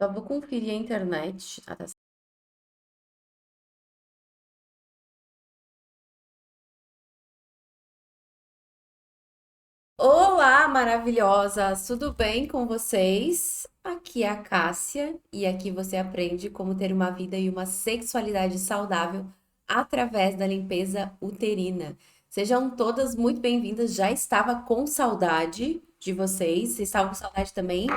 Só vou conferir a internet. Ah, tá. Olá, maravilhosas! Tudo bem com vocês? Aqui é a Cássia e aqui você aprende como ter uma vida e uma sexualidade saudável através da limpeza uterina. Sejam todas muito bem-vindas. Já estava com saudade de vocês. Vocês estavam com saudade também?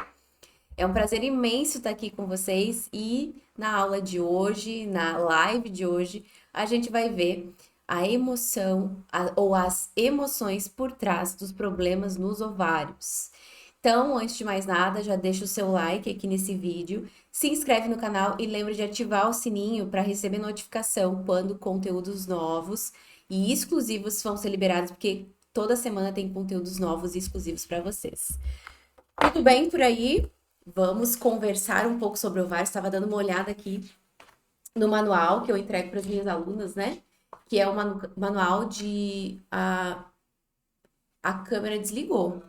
É um prazer imenso estar aqui com vocês e na aula de hoje, na live de hoje, a gente vai ver a emoção ou as emoções por trás dos problemas nos ovários. Então, antes de mais nada, já deixa o seu like aqui nesse vídeo, se inscreve no canal e lembra de ativar o sininho para receber notificação quando conteúdos novos e exclusivos vão ser liberados, porque toda semana tem conteúdos novos e exclusivos para vocês. Tudo bem por aí? Vamos conversar um pouco sobre ovários. Estava dando uma olhada aqui no manual que eu entrego para as minhas alunas, né? Que é o manual de a câmera desligou.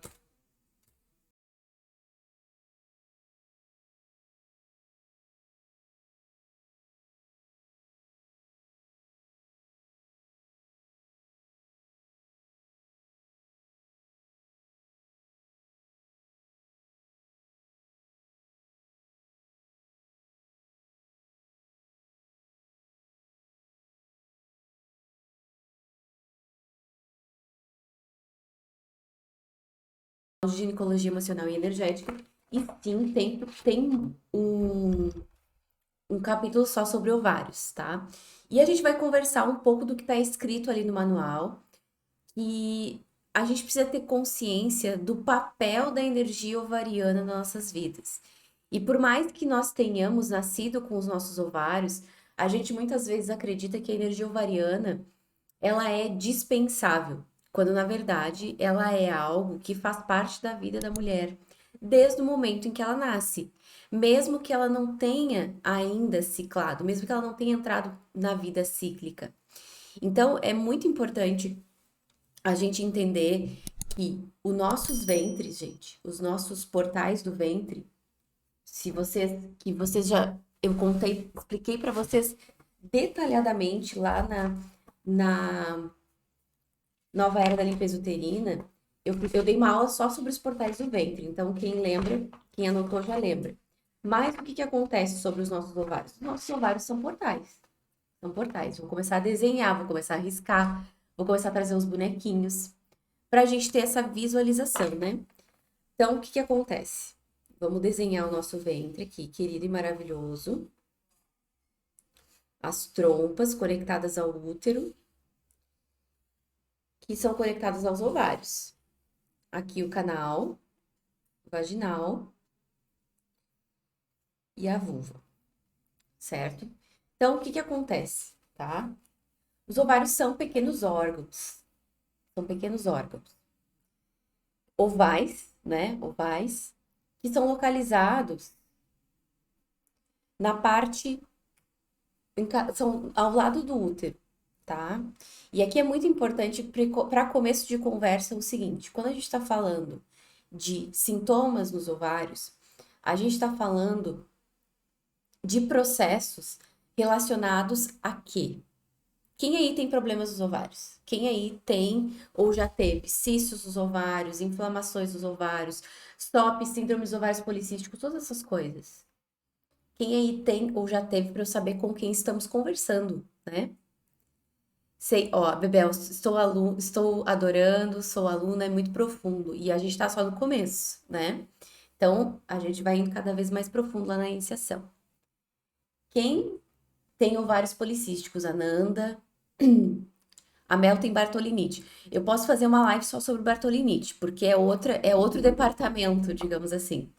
De ginecologia emocional e energética. E sim, tem um capítulo só sobre ovários, tá? E a gente vai conversar um pouco do que está escrito ali no manual. E a gente precisa ter consciência do papel da energia ovariana nas nossas vidas. E por mais que nós tenhamos nascido com os nossos ovários, a gente muitas vezes acredita que a energia ovariana, ela é dispensável, quando na verdade ela é algo que faz parte da vida da mulher desde o momento em que ela nasce. Mesmo que ela não tenha ainda ciclado, mesmo que ela não tenha entrado na vida cíclica. Então, é muito importante a gente entender que os nossos ventres, gente, os nossos portais do ventre, se vocês, que vocês já, eu contei, expliquei para vocês detalhadamente lá na nova era da limpeza uterina, eu dei uma aula só sobre os portais do ventre, então quem lembra, quem anotou já lembra. Mas o que que acontece sobre os nossos ovários? Os nossos ovários são portais. São portais. Vou começar a desenhar, vou começar a riscar, vou começar a trazer uns bonequinhos para a gente ter essa visualização, né? Então, o que que acontece? Vamos desenhar o nosso ventre aqui, querido e maravilhoso. As trompas conectadas ao útero, que são conectadas aos ovários. Aqui o canal vaginal e a vulva, certo? Então, o que que acontece, tá? Os ovários são pequenos órgãos. São pequenos órgãos. Ovais, né? Ovais, que são localizados na parte são ao lado do útero, tá? E aqui é muito importante para começo de conversa o seguinte: quando a gente está falando de sintomas nos ovários, a gente está falando de processos relacionados a quê? Quem aí tem problemas nos ovários? Quem aí tem ou já teve cistos nos ovários, inflamações nos ovários, STOP, síndrome dos ovários policísticos, todas essas coisas? Quem aí tem ou já teve para eu saber com quem estamos conversando, né? Sei, ó, Bebel, estou adorando, sou aluna, é muito profundo. E a gente tá só no começo, né? Então, a gente vai indo cada vez mais profundo lá na iniciação. Quem tem ovários policísticos? A Nanda, a Mel tem Bartolinite. Eu posso fazer uma live só sobre Bartolinite, porque é outro departamento, digamos assim.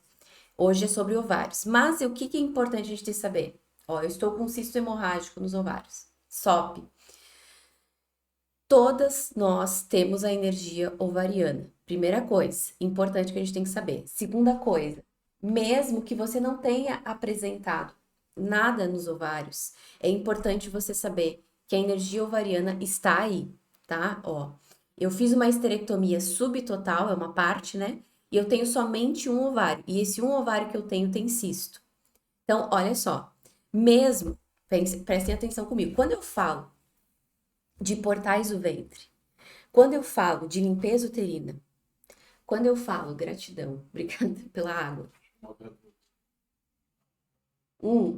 Hoje é sobre ovários. Mas o que que é importante a gente saber? Ó, eu estou com um cisto hemorrágico nos ovários. SOP. Todas nós temos a energia ovariana. Primeira coisa, importante que a gente tem que saber. Segunda coisa, mesmo que você não tenha apresentado nada nos ovários, é importante você saber que a energia ovariana está aí, tá? Ó, eu fiz uma esterectomia subtotal, é uma parte, né? E eu tenho somente um ovário. E esse um ovário que eu tenho tem cisto. Então, olha só, mesmo, prestem atenção comigo, quando eu falo de portais do ventre, quando eu falo de limpeza uterina, quando eu falo gratidão, obrigada pela água.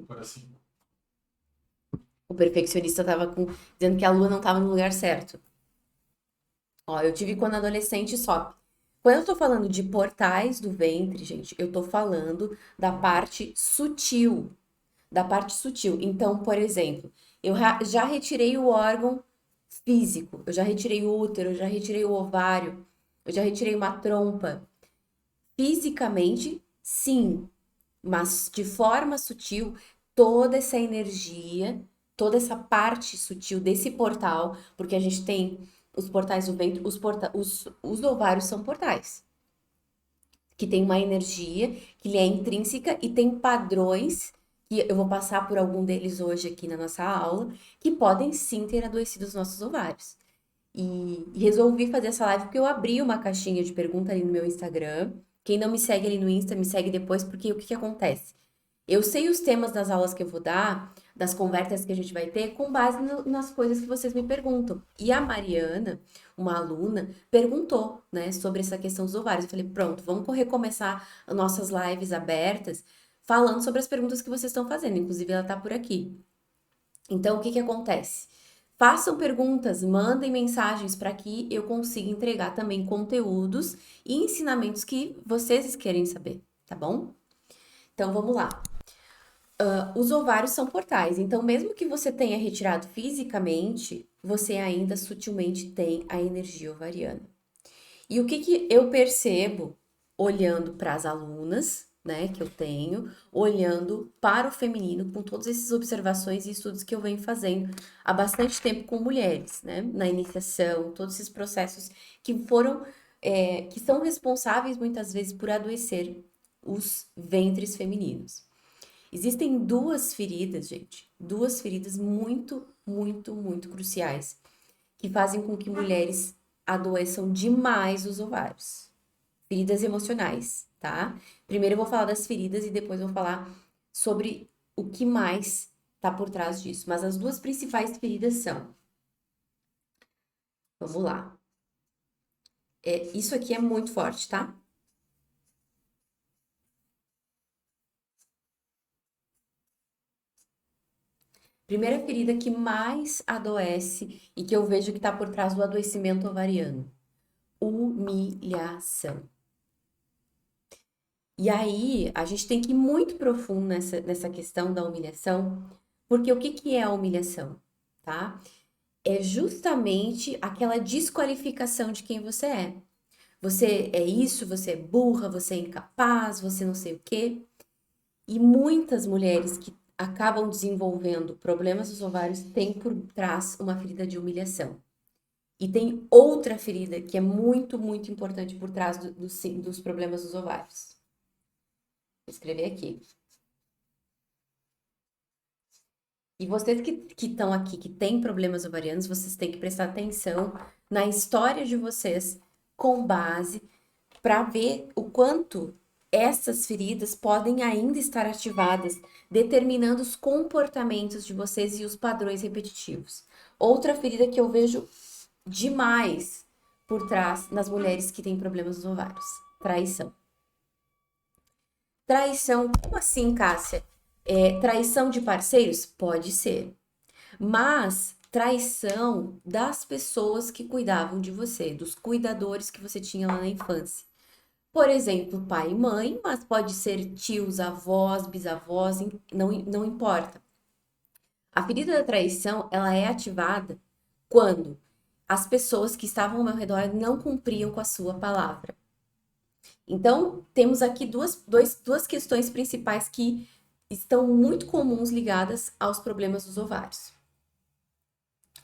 Parece O perfeccionista estava dizendo que a lua não estava no lugar certo. Ó, eu tive quando adolescente só. Quando eu tô falando de portais do ventre, gente, eu tô falando da parte sutil. Da parte sutil. Então, por exemplo, eu já retirei o órgão físico, eu já retirei o útero, eu já retirei o ovário, eu já retirei uma trompa. Fisicamente, sim, mas de forma sutil, toda essa energia, toda essa parte sutil desse portal, porque a gente tem os portais do ventre, os ovários são portais, que tem uma energia que lhe é intrínseca e tem padrões, que eu vou passar por algum deles hoje aqui na nossa aula, que podem sim ter adoecido os nossos ovários. E resolvi fazer essa live porque eu abri uma caixinha de pergunta ali no meu Instagram. Quem não me segue ali no Insta, me segue depois, porque o que que acontece? Eu sei os temas das aulas que eu vou dar, das conversas que a gente vai ter, com base nas coisas que vocês me perguntam. E a Mariana, uma aluna, perguntou, né, sobre essa questão dos ovários. Eu falei, pronto, vamos recomeçar as nossas lives abertas, falando sobre as perguntas que vocês estão fazendo. Inclusive, ela tá por aqui. Então, o que que acontece? Façam perguntas, mandem mensagens para que eu consiga entregar também conteúdos e ensinamentos que vocês querem saber, tá bom? Então, vamos lá. Os ovários são portais, então, mesmo que você tenha retirado fisicamente, você ainda sutilmente tem a energia ovariana. E o que que eu percebo olhando para as alunas, né, que eu tenho, olhando para o feminino, com todas essas observações e estudos que eu venho fazendo há bastante tempo com mulheres, né, na iniciação, todos esses processos que foram, que são responsáveis muitas vezes por adoecer os ventres femininos. Existem duas feridas, gente, duas feridas muito, muito, muito cruciais que fazem com que mulheres adoeçam demais os ovários. Feridas emocionais, tá? Primeiro eu vou falar das feridas e depois eu vou falar sobre o que mais tá por trás disso. Mas as duas principais feridas são, vamos lá. Isso aqui é muito forte, tá? Primeira ferida que mais adoece e que eu vejo que tá por trás do adoecimento ovariano: humilhação. E aí, a gente tem que ir muito profundo nessa questão da humilhação, porque o que que é a humilhação, tá? É justamente aquela desqualificação de quem você é. Você é isso, você é burra, você é incapaz, você não sei o quê. E muitas mulheres que acabam desenvolvendo problemas dos ovários têm por trás uma ferida de humilhação. E tem outra ferida que é muito, muito importante por trás dos problemas dos ovários. Vou escrever aqui. E vocês que estão aqui, que têm problemas ovarianos, vocês têm que prestar atenção na história de vocês com base para ver o quanto essas feridas podem ainda estar ativadas, determinando os comportamentos de vocês e os padrões repetitivos. Outra ferida que eu vejo demais por trás nas mulheres que têm problemas nos ovários: traição. Traição, como assim, Cássia? Traição de parceiros? Pode ser. Mas traição das pessoas que cuidavam de você, dos cuidadores que você tinha lá na infância. Por exemplo, pai e mãe, mas pode ser tios, avós, bisavós, não importa. A ferida da traição, ela é ativada quando as pessoas que estavam ao meu redor não cumpriam com a sua palavra. Então, temos aqui duas questões principais que estão muito comuns ligadas aos problemas dos ovários: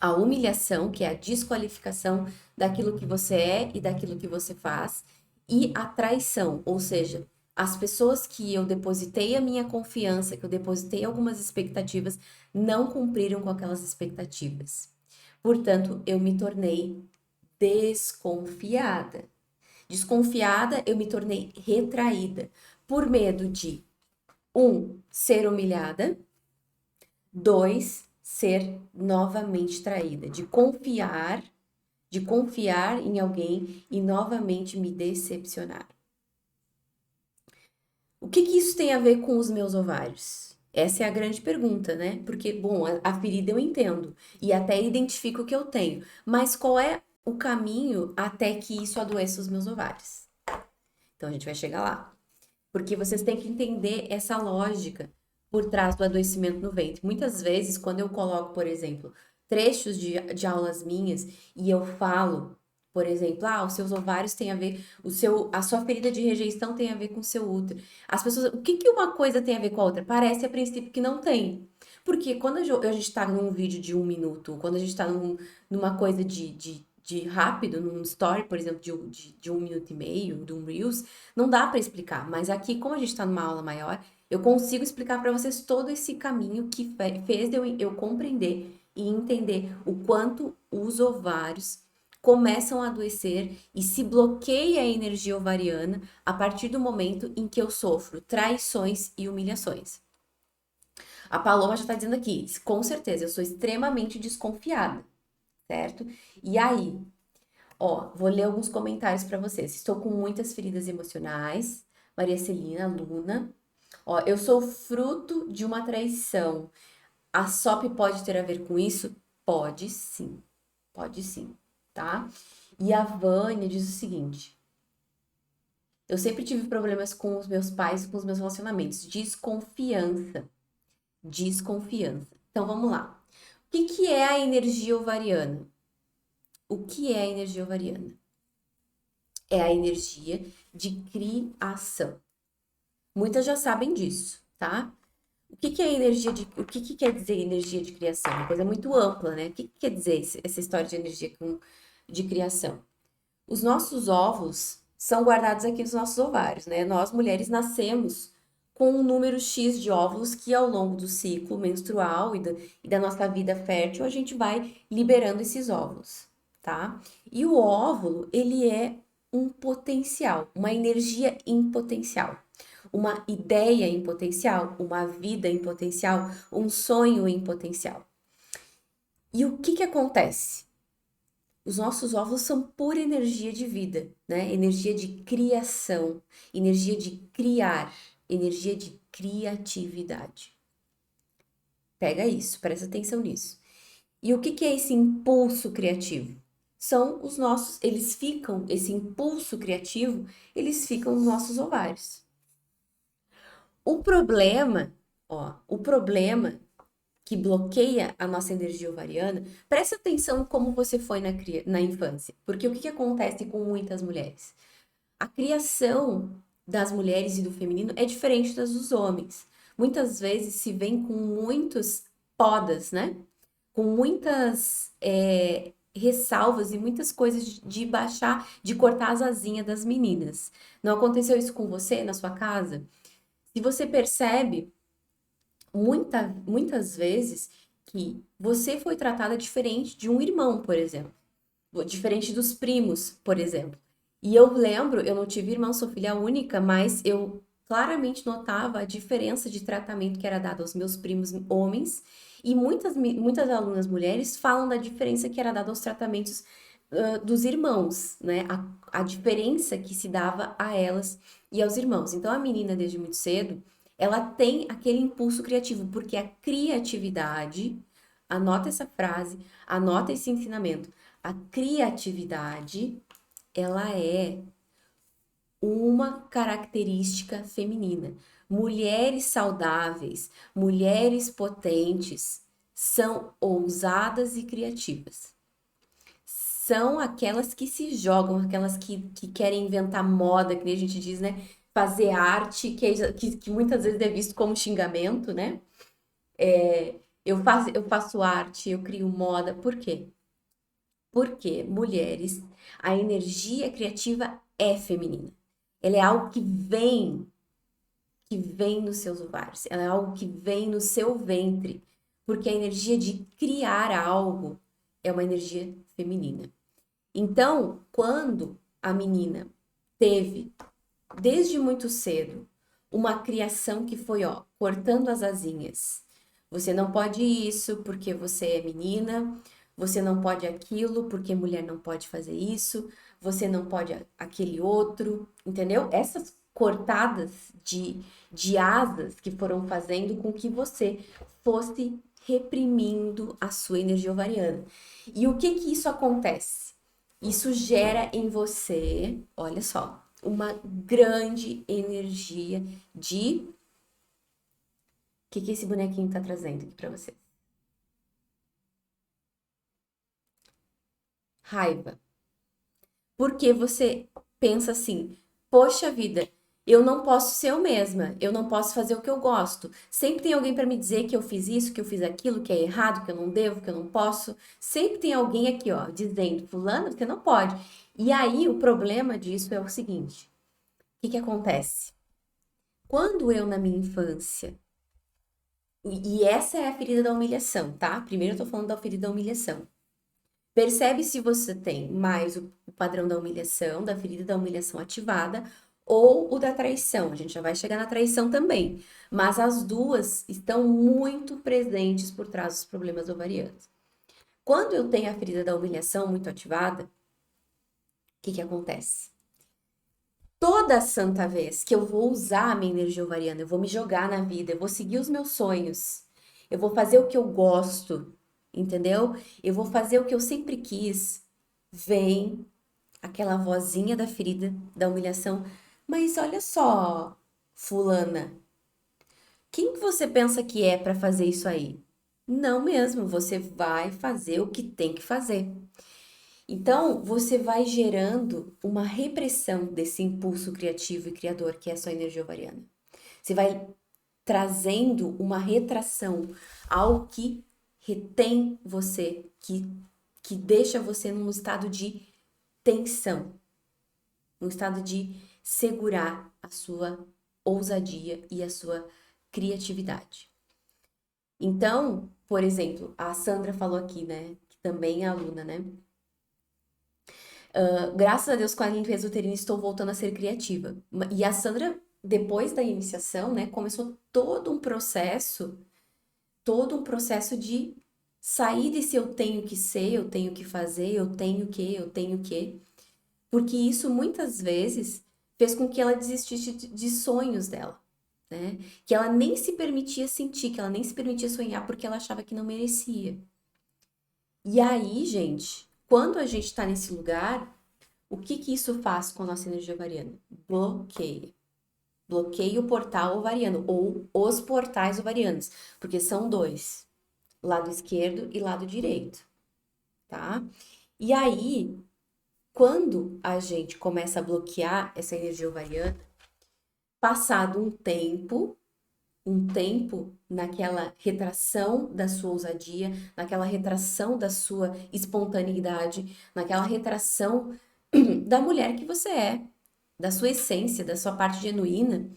a humilhação, que é a desqualificação daquilo que você é e daquilo que você faz, e a traição, ou seja, as pessoas que eu depositei a minha confiança, que eu depositei algumas expectativas, não cumpriram com aquelas expectativas. Portanto, eu me tornei desconfiada. Desconfiada, eu me tornei retraída, por medo de Ser humilhada. 2, ser novamente traída. De confiar em alguém e novamente me decepcionar. O que isso tem a ver com os meus ovários? Essa é a grande pergunta, né? Porque, bom, a ferida eu entendo e até identifico o que eu tenho, mas qual é o caminho até que isso adoeça os meus ovários? Então a gente vai chegar lá. Porque vocês têm que entender essa lógica por trás do adoecimento no ventre. Muitas vezes, quando eu coloco, por exemplo, trechos de aulas minhas e eu falo, por exemplo, os seus ovários têm a ver, a sua ferida de rejeição tem a ver com o seu útero. As pessoas, o que uma coisa tem a ver com a outra? Parece a princípio que não tem. Porque quando a gente tá num vídeo de 1 minuto, quando a gente tá numa coisa de rápido, num story, por exemplo, de 1 minuto e meio, de um Reels, não dá para explicar. Mas aqui, como a gente tá numa aula maior, eu consigo explicar para vocês todo esse caminho que fez eu compreender e entender o quanto os ovários começam a adoecer e se bloqueia a energia ovariana a partir do momento em que eu sofro traições e humilhações. A Paloma já está dizendo aqui, com certeza, eu sou extremamente desconfiada, certo? E aí, vou ler alguns comentários para vocês. Estou com muitas feridas emocionais. Maria Celina, Luna. Eu sou fruto de uma traição. A SOP pode ter a ver com isso? Pode sim, tá? E a Vânia diz o seguinte: eu sempre tive problemas com os meus pais e com os meus relacionamentos. Desconfiança. Então vamos lá. O que é a energia ovariana? O que é a energia ovariana? É a energia de criação. Muitas já sabem disso, tá? O que é energia o que quer dizer energia de criação? Uma coisa muito ampla, né? O que quer dizer essa história de energia de criação? Os nossos óvulos são guardados aqui nos nossos ovários, né? Nós, mulheres, nascemos com um número X de óvulos que ao longo do ciclo menstrual e da nossa vida fértil, a gente vai liberando esses óvulos, tá? E o óvulo, ele é um potencial, uma energia em potencial, uma ideia em potencial, uma vida em potencial, um sonho em potencial. E o que acontece? Os nossos óvulos são pura energia de vida, né? Energia de criação, energia de criar, energia de criatividade. Pega isso, presta atenção nisso. E o que é esse impulso criativo? São os nossos, esse impulso criativo, eles ficam nos nossos ovários. O problema que bloqueia a nossa energia ovariana, presta atenção como você foi na infância. Porque o que acontece com muitas mulheres? A criação das mulheres e do feminino é diferente das dos homens. Muitas vezes se vem com muitas podas, né? Com muitas ressalvas e muitas coisas de baixar, de cortar as asinhas das meninas. Não aconteceu isso com você na sua casa? Se você percebe, muitas vezes que você foi tratada diferente de um irmão, por exemplo. Diferente dos primos, por exemplo. E eu lembro, eu não tive irmão, sou filha única, mas eu claramente notava a diferença de tratamento que era dado aos meus primos homens. E muitas alunas mulheres falam da diferença que era dada aos tratamentos dos irmãos, né? A diferença que se dava a elas e aos irmãos. Então, a menina, desde muito cedo, ela tem aquele impulso criativo, porque a criatividade, anota essa frase, anota esse ensinamento, a criatividade, ela é uma característica feminina. Mulheres saudáveis, mulheres potentes, são ousadas e criativas. São aquelas que se jogam, aquelas que querem inventar moda, que nem a gente diz, né? Fazer arte, que muitas vezes é visto como xingamento, né? Eu faço arte, eu crio moda. Por quê? Porque mulheres, a energia criativa é feminina. Ela é algo que vem nos seus ovários. Ela é algo que vem no seu ventre. Porque a energia de criar algo é uma energia feminina. Então, quando a menina teve, desde muito cedo, uma criação que foi, ó, cortando as asinhas. Você não pode isso porque você é menina, você não pode aquilo porque mulher não pode fazer isso, você não pode aquele outro, entendeu? Essas cortadas de asas que foram fazendo com que você fosse reprimindo a sua energia ovariana. E o que que isso acontece? Isso gera em você, olha só, uma grande energia de... O que que esse bonequinho tá trazendo aqui pra você? Raiva. Porque você pensa assim: poxa vida, eu não posso ser eu mesma, eu não posso fazer o que eu gosto. Sempre tem alguém para me dizer que eu fiz isso, que eu fiz aquilo, que é errado, que eu não devo, que eu não posso. Sempre tem alguém aqui, ó, dizendo: fulano, você não pode. E aí o problema disso é o seguinte: o que que acontece? Quando eu na minha infância, e essa é a ferida da humilhação, tá? Primeiro eu tô falando da ferida da humilhação. Percebe se você tem mais o padrão da humilhação, da ferida da humilhação ativada, ou o da traição. A gente já vai chegar na traição também. Mas as duas estão muito presentes por trás dos problemas ovarianos. Quando eu tenho a ferida da humilhação muito ativada, o que que acontece? Toda santa vez que eu vou usar a minha energia ovariana, eu vou me jogar na vida, eu vou seguir os meus sonhos, eu vou fazer o que eu gosto, entendeu? Eu vou fazer o que eu sempre quis. Vem aquela vozinha da ferida, da humilhação. Mas olha só, fulana, quem que você pensa que é para fazer isso aí? Não mesmo, você vai fazer o que tem que fazer. Então, você vai gerando uma repressão desse impulso criativo e criador que é a sua energia ovariana. Você vai trazendo uma retração ao que retém você, que deixa você num estado de tensão, num estado de segurar a sua ousadia e a sua criatividade. Então, por exemplo, a Sandra falou aqui, né, que também é aluna, né? Graças a Deus, com a limpeza uterina, estou voltando a ser criativa. E a Sandra, depois da iniciação, né, começou todo um processo de sair desse eu tenho que ser, eu tenho que fazer, eu tenho que, porque isso muitas vezes fez com que ela desistisse de sonhos dela, né? Que ela nem se permitia sentir, que ela nem se permitia sonhar porque ela achava que não merecia. E aí, gente, quando a gente tá nesse lugar, o que que isso faz com a nossa energia ovariana? Bloqueia. Bloqueia o portal ovariano ou os portais ovarianos, porque são dois, lado esquerdo e lado direito, tá? E aí, quando a gente começa a bloquear essa energia ovariana, passado um tempo naquela retração da sua ousadia, naquela retração da sua espontaneidade, naquela retração da mulher que você é, da sua essência, da sua parte genuína,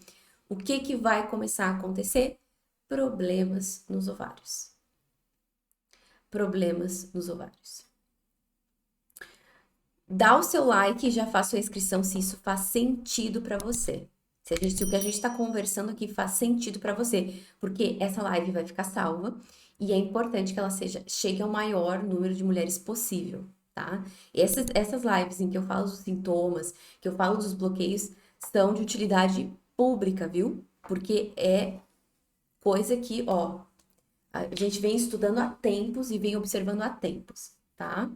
o que que vai começar a acontecer? Problemas nos ovários. Problemas nos ovários. Dá o seu like e já faça sua inscrição se isso faz sentido para você. Se o que a gente está conversando aqui faz sentido para você, porque essa live vai ficar salva e é importante que ela chegue ao maior número de mulheres possível, tá? Essas lives em que eu falo dos sintomas, que eu falo dos bloqueios, são de utilidade pública, viu? Porque é coisa que, ó, a gente vem estudando há tempos e vem observando há tempos, tá?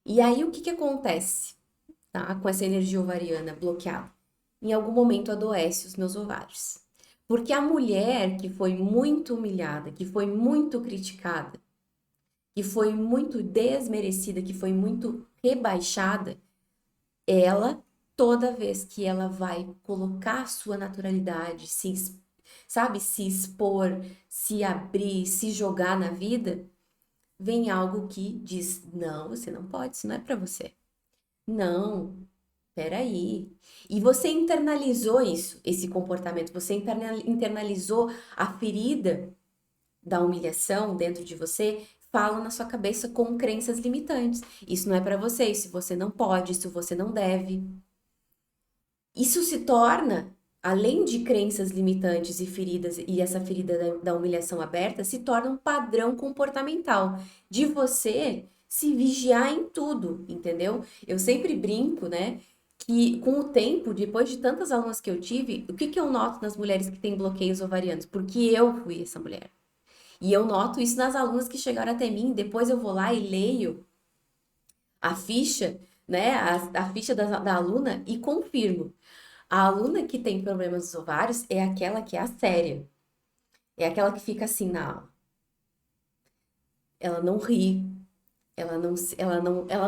E aí, o que que acontece, tá? Com essa energia ovariana bloqueada? Em algum momento adoece os meus ovários. Porque a mulher que foi muito humilhada, que foi muito criticada, que foi muito desmerecida, que foi muito rebaixada, ela, toda vez que ela vai colocar a sua naturalidade, sabe, se expor, se abrir, se jogar na vida, vem algo que diz: não, você não pode, isso não é pra você. Não, peraí. E você internalizou isso, esse comportamento, você internalizou a ferida da humilhação dentro de você, fala na sua cabeça com crenças limitantes. Isso não é pra você, isso você não pode, isso você não deve. Isso se torna além de crenças limitantes e feridas, e essa ferida da humilhação aberta, se torna um padrão comportamental de você se vigiar em tudo, entendeu? Eu sempre brinco, né? Que com o tempo, depois de tantas alunas que eu tive, o que que eu noto nas mulheres que têm bloqueios ovarianos? Porque eu fui essa mulher. E eu noto isso nas alunas que chegaram até mim, depois eu vou lá e leio a ficha, né, a ficha da aluna e confirmo. A aluna que tem problemas nos ovários é aquela que é a séria. É aquela que fica assim na aula. Ela não ri, ela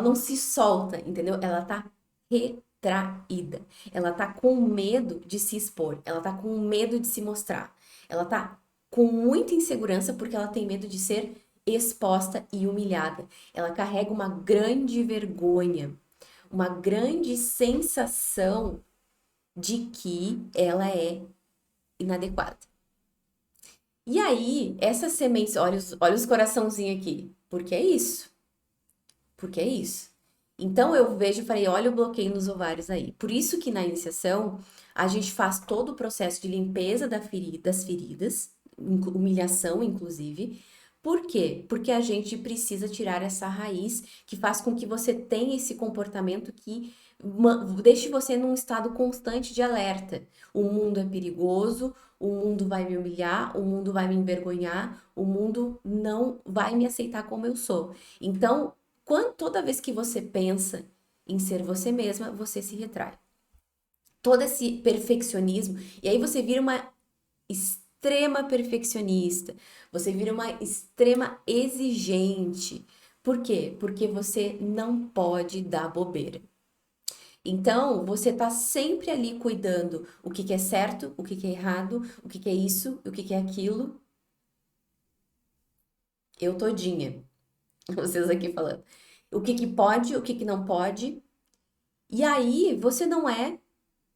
não se solta, entendeu? Ela tá retraída. Ela tá com medo de se expor, ela tá com medo de se mostrar. Ela tá com muita insegurança porque ela tem medo de ser exposta e humilhada. Ela carrega uma grande vergonha, uma grande sensação de que ela é inadequada. E aí, essas sementes, olha os coraçãozinhos aqui, porque é isso. Porque é isso. Então eu vejo e falei, olha o bloqueio nos ovários aí. Por isso que na iniciação a gente faz todo o processo de limpeza das feridas, humilhação inclusive. Por quê? Porque a gente precisa tirar essa raiz que faz com que você tenha esse comportamento que deixe você num estado constante de alerta. O mundo é perigoso, o mundo vai me humilhar, o mundo vai me envergonhar, o mundo não vai me aceitar como eu sou. Então, toda vez que você pensa em ser você mesma, você se retrai. Todo esse perfeccionismo, e aí você vira uma extrema perfeccionista, você vira uma extrema exigente. Por quê? Porque você não pode dar bobeira. Então, você tá sempre ali cuidando o que que é certo, o que que é errado, o que que é isso, o que que é aquilo. Eu todinha, vocês aqui falando. O que que pode, o que que não pode. E aí, você não é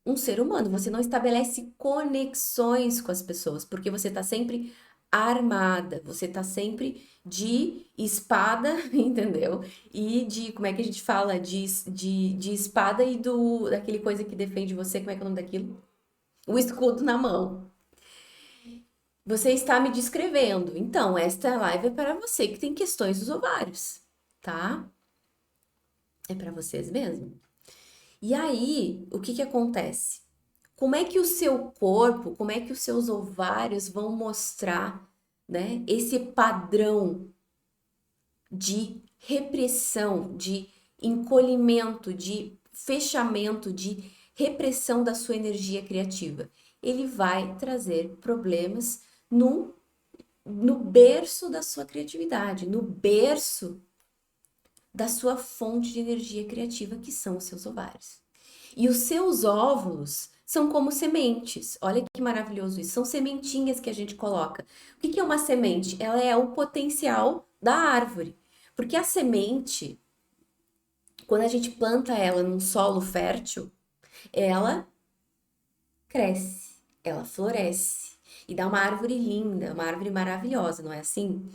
um ser humano, você não estabelece conexões com as pessoas, porque você tá sempre armada, você tá sempre de espada, entendeu? E de, como é que a gente fala? De espada e daquele coisa que defende você, como é que é o nome daquilo? O escudo na mão. Você está me descrevendo. Então, esta live é para você que tem questões dos ovários, tá? É para vocês mesmo. E aí, o que que acontece? Como é que o seu corpo, como é que os seus ovários vão mostrar, né, esse padrão de repressão, de encolhimento, de fechamento, de repressão da sua energia criativa? Ele vai trazer problemas no berço da sua criatividade, no berço da sua fonte de energia criativa, que são os seus ovários. E os seus óvulos são como sementes. Olha que maravilhoso isso. São sementinhas que a gente coloca. O que é uma semente? Ela é o potencial da árvore. Porque a semente, quando a gente planta ela num solo fértil, ela cresce, ela floresce e dá uma árvore linda, uma árvore maravilhosa, não é assim?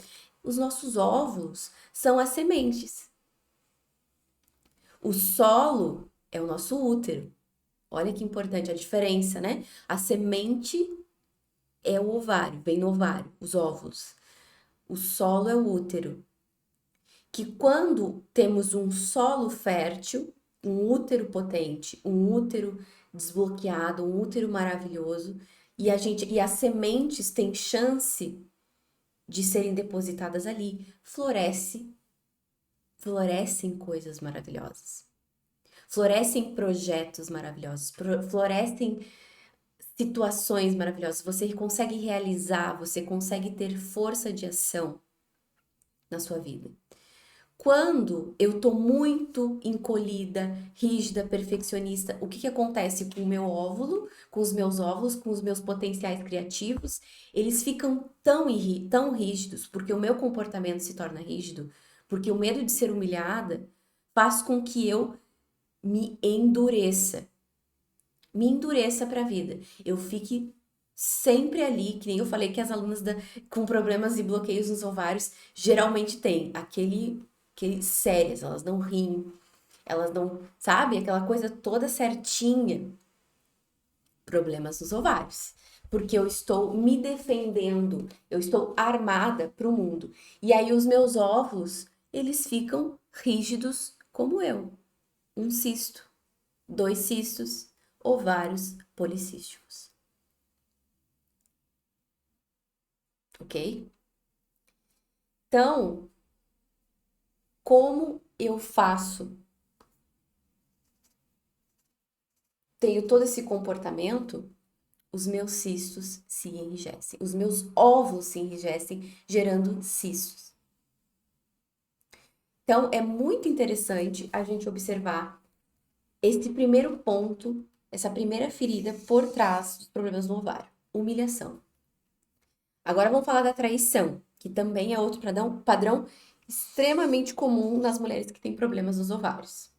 Os nossos óvulos são as sementes. O solo é o nosso útero. Olha que importante a diferença, né? A semente é o ovário, vem no ovário, os óvulos. O solo é o útero. Que quando temos um solo fértil, um útero potente, um útero desbloqueado, um útero maravilhoso, e as sementes têm chance de serem depositadas ali, florescem coisas maravilhosas. Florescem projetos maravilhosos, florescem situações maravilhosas. Você consegue realizar, você consegue ter força de ação na sua vida. Quando eu tô muito encolhida, rígida, perfeccionista, o que que acontece com o meu óvulo, com os meus óvulos, com os meus potenciais criativos? Eles ficam tão rígidos, porque o meu comportamento se torna rígido, porque o medo de ser humilhada faz com que eu me endureça para a vida. Eu fique sempre ali, que nem eu falei que as alunas com problemas e bloqueios nos ovários geralmente têm aquele sérias, elas não riem, elas não, sabe, aquela coisa toda certinha. Problemas nos ovários. Porque eu estou me defendendo, eu estou armada para o mundo. E aí os meus óvulos, eles ficam rígidos como eu. Um cisto, 2 cistos, ovários policísticos. Ok? Então, como eu faço? Tenho todo esse comportamento, os meus cistos se enrijecem, os meus óvulos se enrijecem, gerando cistos. Então, é muito interessante a gente observar esse primeiro ponto, essa primeira ferida por trás dos problemas no ovário, humilhação. Agora vamos falar da traição, que também é outro padrão extremamente comum nas mulheres que têm problemas nos ovários.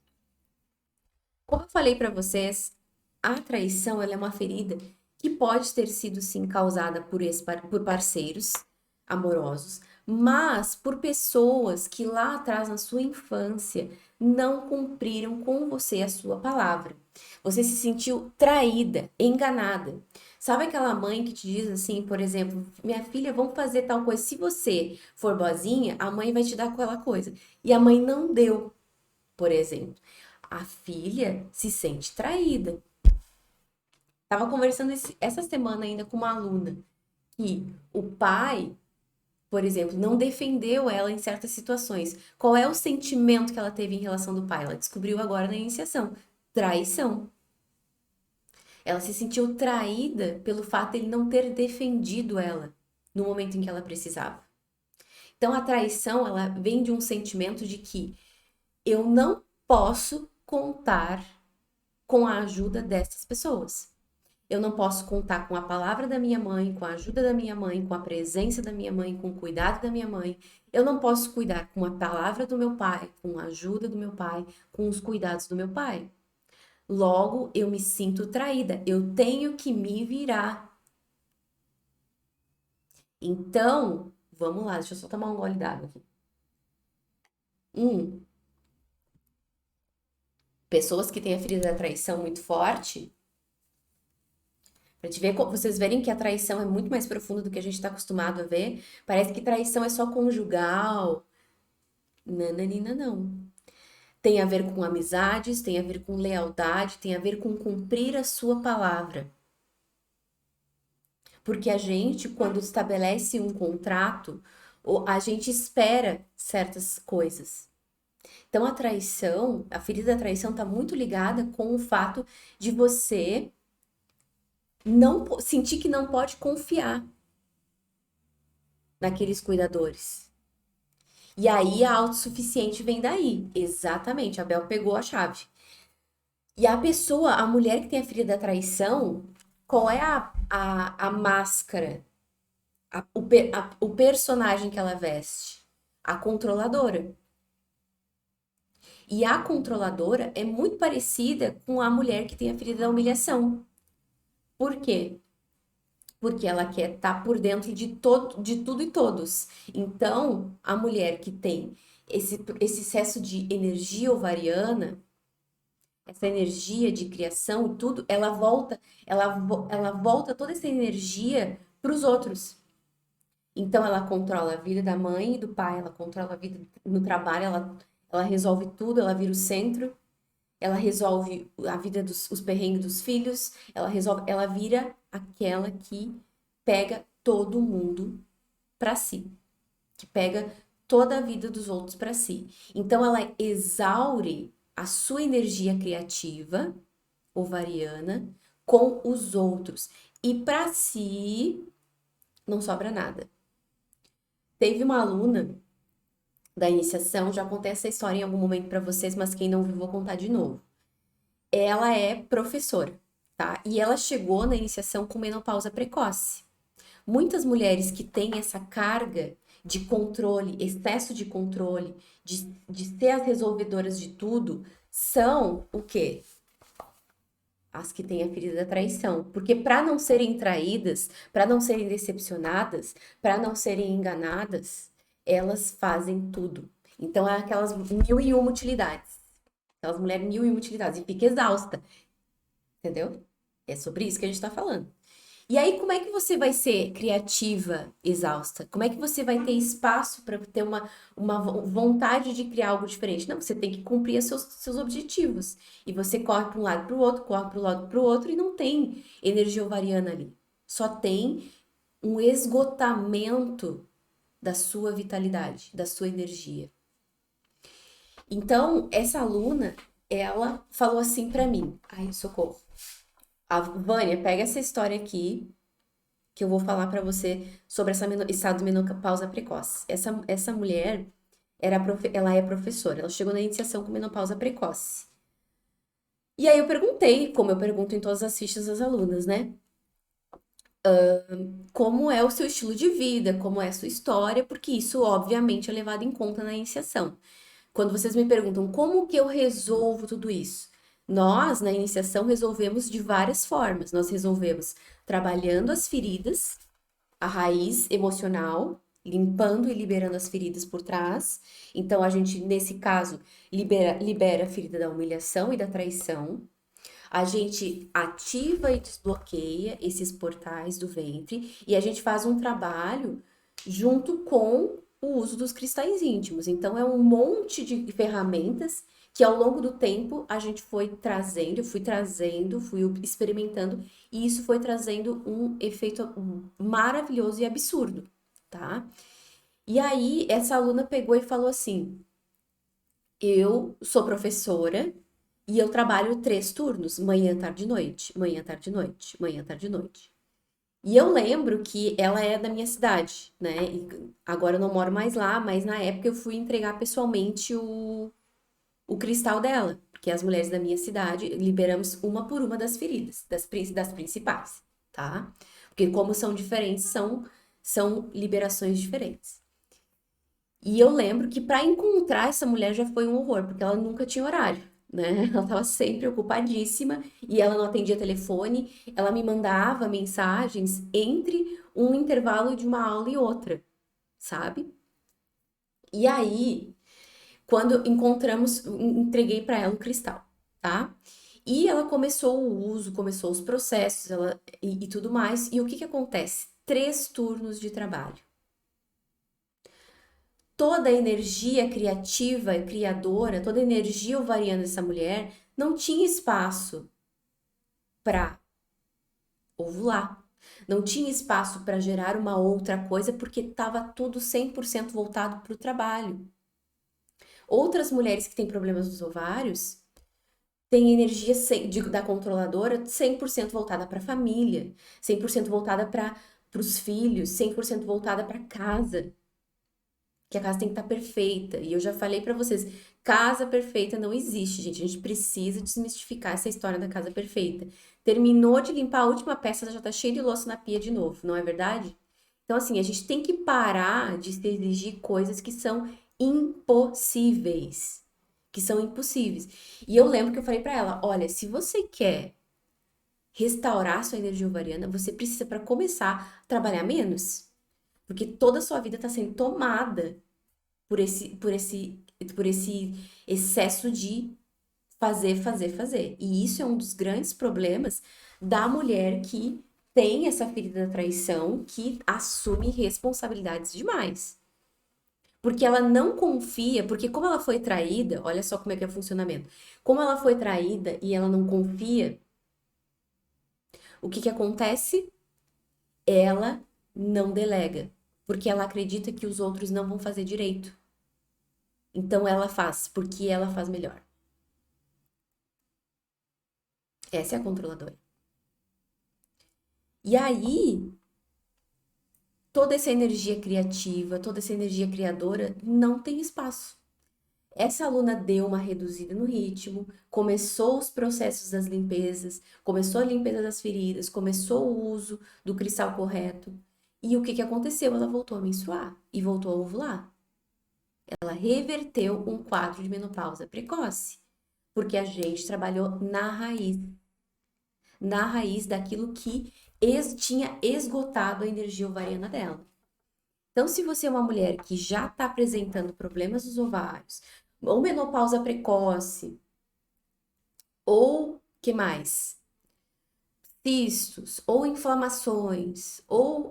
Como eu falei para vocês, a traição ela é uma ferida que pode ter sido sim causada por parceiros amorosos, mas por pessoas que lá atrás na sua infância não cumpriram com você a sua palavra. Você se sentiu traída, enganada. Sabe aquela mãe que te diz assim, por exemplo, minha filha, vamos fazer tal coisa. Se você for boazinha, a mãe vai te dar aquela coisa. E a mãe não deu, por exemplo. A filha se sente traída. Tava conversando essa semana ainda com uma aluna que o pai, por exemplo, não defendeu ela em certas situações. Qual é o sentimento que ela teve em relação do pai? Ela descobriu agora na iniciação: traição. Ela se sentiu traída pelo fato de ele não ter defendido ela no momento em que ela precisava. Então a traição, ela vem de um sentimento de que eu não posso contar com a ajuda dessas pessoas. Eu não posso contar com a palavra da minha mãe, com a ajuda da minha mãe, com a presença da minha mãe, com o cuidado da minha mãe. Eu não posso cuidar com a palavra do meu pai, com a ajuda do meu pai, com os cuidados do meu pai. Logo, eu me sinto traída. Eu tenho que me virar. Então, vamos lá, deixa eu só tomar um gole d'água aqui. Pessoas que têm a ferida da traição muito forte, pra te ver, vocês verem que a traição é muito mais profunda do que a gente tá acostumado a ver. Parece que traição é só conjugal. Nananina, não. Tem a ver com amizades, tem a ver com lealdade, tem a ver com cumprir a sua palavra. Porque a gente, quando estabelece um contrato, a gente espera certas coisas. Então a traição, a ferida da traição está muito ligada com o fato de você não sentir que não pode confiar naqueles cuidadores. E aí a autossuficiente vem daí. Exatamente, a Bel pegou a chave. E a pessoa, a mulher que tem a ferida da traição, qual é a máscara, o personagem que ela veste? A controladora. E a controladora é muito parecida com a mulher que tem a ferida da humilhação. Por quê? Porque ela quer estar por dentro de tudo e todos. Então, a mulher que tem esse excesso de energia ovariana, essa energia de criação e tudo, ela volta toda essa energia para os outros. Então, ela controla a vida da mãe e do pai, ela controla a vida no trabalho, ela resolve tudo, ela vira o centro, ela resolve a vida os perrengues dos filhos, ela vira aquela que pega todo mundo para si, que pega toda a vida dos outros para si. Então, ela exaure a sua energia criativa, ovariana, com os outros. E para si, não sobra nada. Teve uma aluna da iniciação, já contei essa história em algum momento para vocês, mas quem não viu, vou contar de novo. Ela é professora, tá? E ela chegou na iniciação com menopausa precoce. Muitas mulheres que têm essa carga de controle, excesso de controle, de ser as resolvedoras de tudo, são o quê? As que têm a ferida da traição. Porque para não serem traídas, para não serem decepcionadas, para não serem enganadas, elas fazem tudo. Então é aquelas 1001 utilidades. Aquelas mulheres 1001 utilidades. E fica exausta. Entendeu? É sobre isso que a gente está falando. E aí, como é que você vai ser criativa, exausta? Como é que você vai ter espaço para ter uma vontade de criar algo diferente? Não, você tem que cumprir os seus objetivos. E você corre para um lado para o outro, corre para um lado para o outro e não tem energia ovariana ali. Só tem um esgotamento da sua vitalidade, da sua energia. Então, essa aluna, ela falou assim para mim: ai, socorro. A Vânia, pega essa história aqui que eu vou falar para você sobre estado de menopausa precoce. Essa mulher, ela é professora, ela chegou na iniciação com menopausa precoce. E aí eu perguntei, como eu pergunto em todas as fichas das alunas, né? Como é o seu estilo de vida, como é a sua história, porque isso, obviamente, é levado em conta na iniciação. Quando vocês me perguntam como que eu resolvo tudo isso, nós, na iniciação, resolvemos de várias formas. Nós resolvemos trabalhando as feridas, a raiz emocional, limpando e liberando as feridas por trás. Então, a gente, nesse caso, libera a ferida da humilhação e da traição. A gente ativa e desbloqueia esses portais do ventre e a gente faz um trabalho junto com o uso dos cristais íntimos. Então, é um monte de ferramentas que ao longo do tempo a gente foi trazendo, eu fui trazendo, fui experimentando, e isso foi trazendo um efeito maravilhoso e absurdo, tá? E aí, essa aluna pegou e falou assim: eu sou professora e eu trabalho 3 turnos, manhã, tarde e noite, manhã, tarde e noite, manhã, tarde e noite. E eu lembro que ela é da minha cidade, né? E agora eu não moro mais lá, mas na época eu fui entregar pessoalmente o cristal dela, porque as mulheres da minha cidade liberamos uma por uma das feridas, das principais, tá? Porque como são diferentes, são liberações diferentes. E eu lembro que para encontrar essa mulher já foi um horror, porque ela nunca tinha horário, né? Ela estava sempre ocupadíssima e ela não atendia telefone, ela me mandava mensagens entre um intervalo de uma aula e outra, sabe? E aí, quando encontramos, entreguei para ela o cristal, tá? E ela começou o uso, começou os processos, e tudo mais. E o que que acontece? 3 turnos de trabalho. Toda a energia criativa e criadora, toda a energia ovariana dessa mulher não tinha espaço para ovular. Não tinha espaço para gerar uma outra coisa porque estava tudo 100% voltado para o trabalho. Outras mulheres que têm problemas nos ovários têm energia da controladora 100% voltada para a família, 100% voltada para os filhos, 100% voltada para casa. Que a casa tem que estar perfeita. E eu já falei pra vocês, casa perfeita não existe, gente. A gente precisa desmistificar essa história da casa perfeita. Terminou de limpar a última peça, já tá cheio de louça na pia de novo, não é verdade? Então, assim, a gente tem que parar de se exigir coisas que são impossíveis. Que são impossíveis. E eu lembro que eu falei pra ela, olha, se você quer restaurar sua energia ovariana, você precisa, para começar, trabalhar menos. Porque toda a sua vida está sendo tomada por esse excesso de fazer, fazer, fazer. E isso é um dos grandes problemas da mulher que tem essa ferida da traição, que assume responsabilidades demais. Porque ela não confia, porque como ela foi traída, olha só como é que é o funcionamento. Como ela foi traída e ela não confia, o que que acontece? Ela não delega, porque ela acredita que os outros não vão fazer direito. Então ela faz, porque ela faz melhor. Essa é a controladora. E aí, toda essa energia criativa, toda essa energia criadora não tem espaço. Essa aluna deu uma reduzida no ritmo, começou os processos das limpezas, começou a limpeza das feridas, começou o uso do cristal correto. E o que que aconteceu? Ela voltou a menstruar e voltou a ovular. Ela reverteu um quadro de menopausa precoce, porque a gente trabalhou na raiz daquilo que tinha esgotado a energia ovariana dela. Então, se você é uma mulher que já está apresentando problemas nos ovários, ou menopausa precoce, ou que mais? cistos, ou inflamações, ou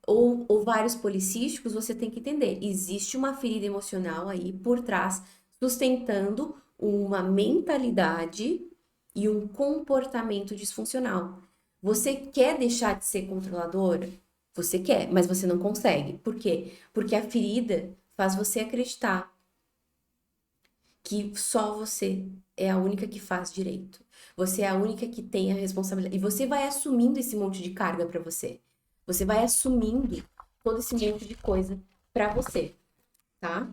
ou vários policísticos, você tem que entender, existe uma ferida emocional aí por trás, sustentando uma mentalidade e um comportamento disfuncional. Você quer deixar de ser controladora? Você quer, mas você não consegue. Por quê? Porque a ferida faz você acreditar que só você é a única que faz direito. Você é a única que tem a responsabilidade. E você vai assumindo esse monte de carga pra você. Você vai assumindo todo esse monte de coisa pra você, tá?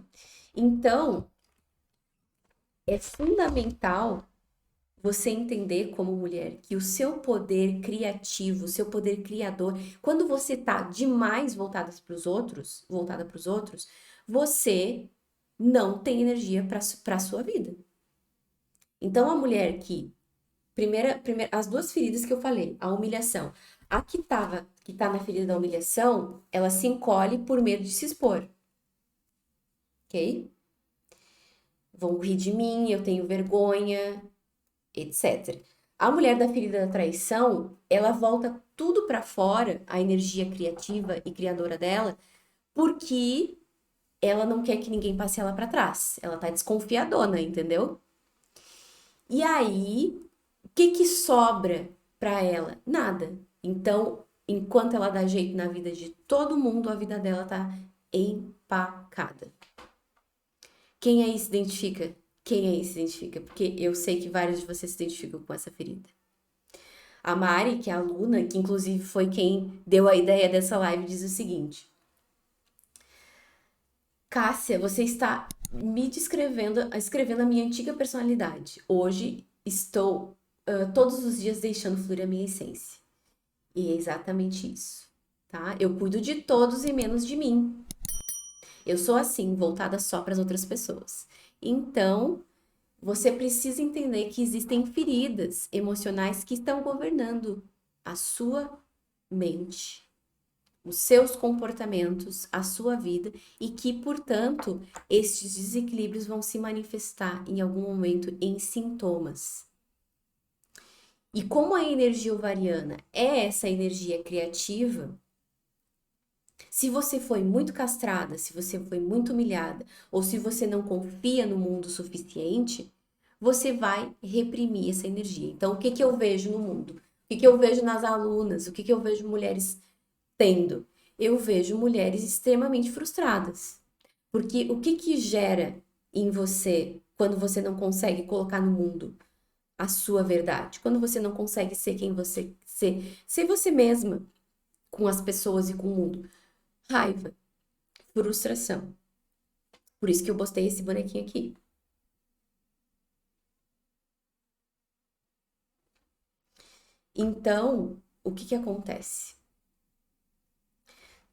Então, é fundamental você entender como mulher que o seu poder criativo, o seu poder criador, quando você tá demais voltada para os outros, você não tem energia para sua vida. Então a mulher que as duas feridas que eu falei, a humilhação, a que tá na ferida da humilhação, ela se encolhe por medo de se expor, ok? Vão rir de mim, eu tenho vergonha, etc. A mulher da ferida da traição, ela volta tudo pra fora, a energia criativa e criadora dela, porque ela não quer que ninguém passe ela pra trás. Ela tá desconfiadona, entendeu? E aí, o que que sobra pra ela? Nada. Então, enquanto ela dá jeito na vida de todo mundo, a vida dela tá empacada. Quem aí se identifica? Quem aí se identifica? Porque eu sei que vários de vocês se identificam com essa ferida. A Mari, que é a aluna, que inclusive foi quem deu a ideia dessa live, diz o seguinte: Cássia, você está me escrevendo a minha antiga personalidade. Hoje estou todos os dias deixando fluir a minha essência. E é exatamente isso, tá? Eu cuido de todos e menos de mim. Eu sou assim, voltada só para as outras pessoas. Então, você precisa entender que existem feridas emocionais que estão governando a sua mente, os seus comportamentos, a sua vida e que, portanto, estes desequilíbrios vão se manifestar em algum momento em sintomas. E como a energia ovariana é essa energia criativa, se você foi muito castrada, se você foi muito humilhada, ou se você não confia no mundo o suficiente, você vai reprimir essa energia. Então, o que que eu vejo no mundo? O que que eu vejo nas alunas? O que que eu vejo mulheres tendo? Eu vejo mulheres extremamente frustradas. Porque o que que gera em você quando você não consegue colocar no mundo a sua verdade? Quando você não consegue ser quem você ser você mesma com as pessoas e com o mundo? Raiva, frustração. Por isso que eu postei esse bonequinho aqui. Então, o que que acontece?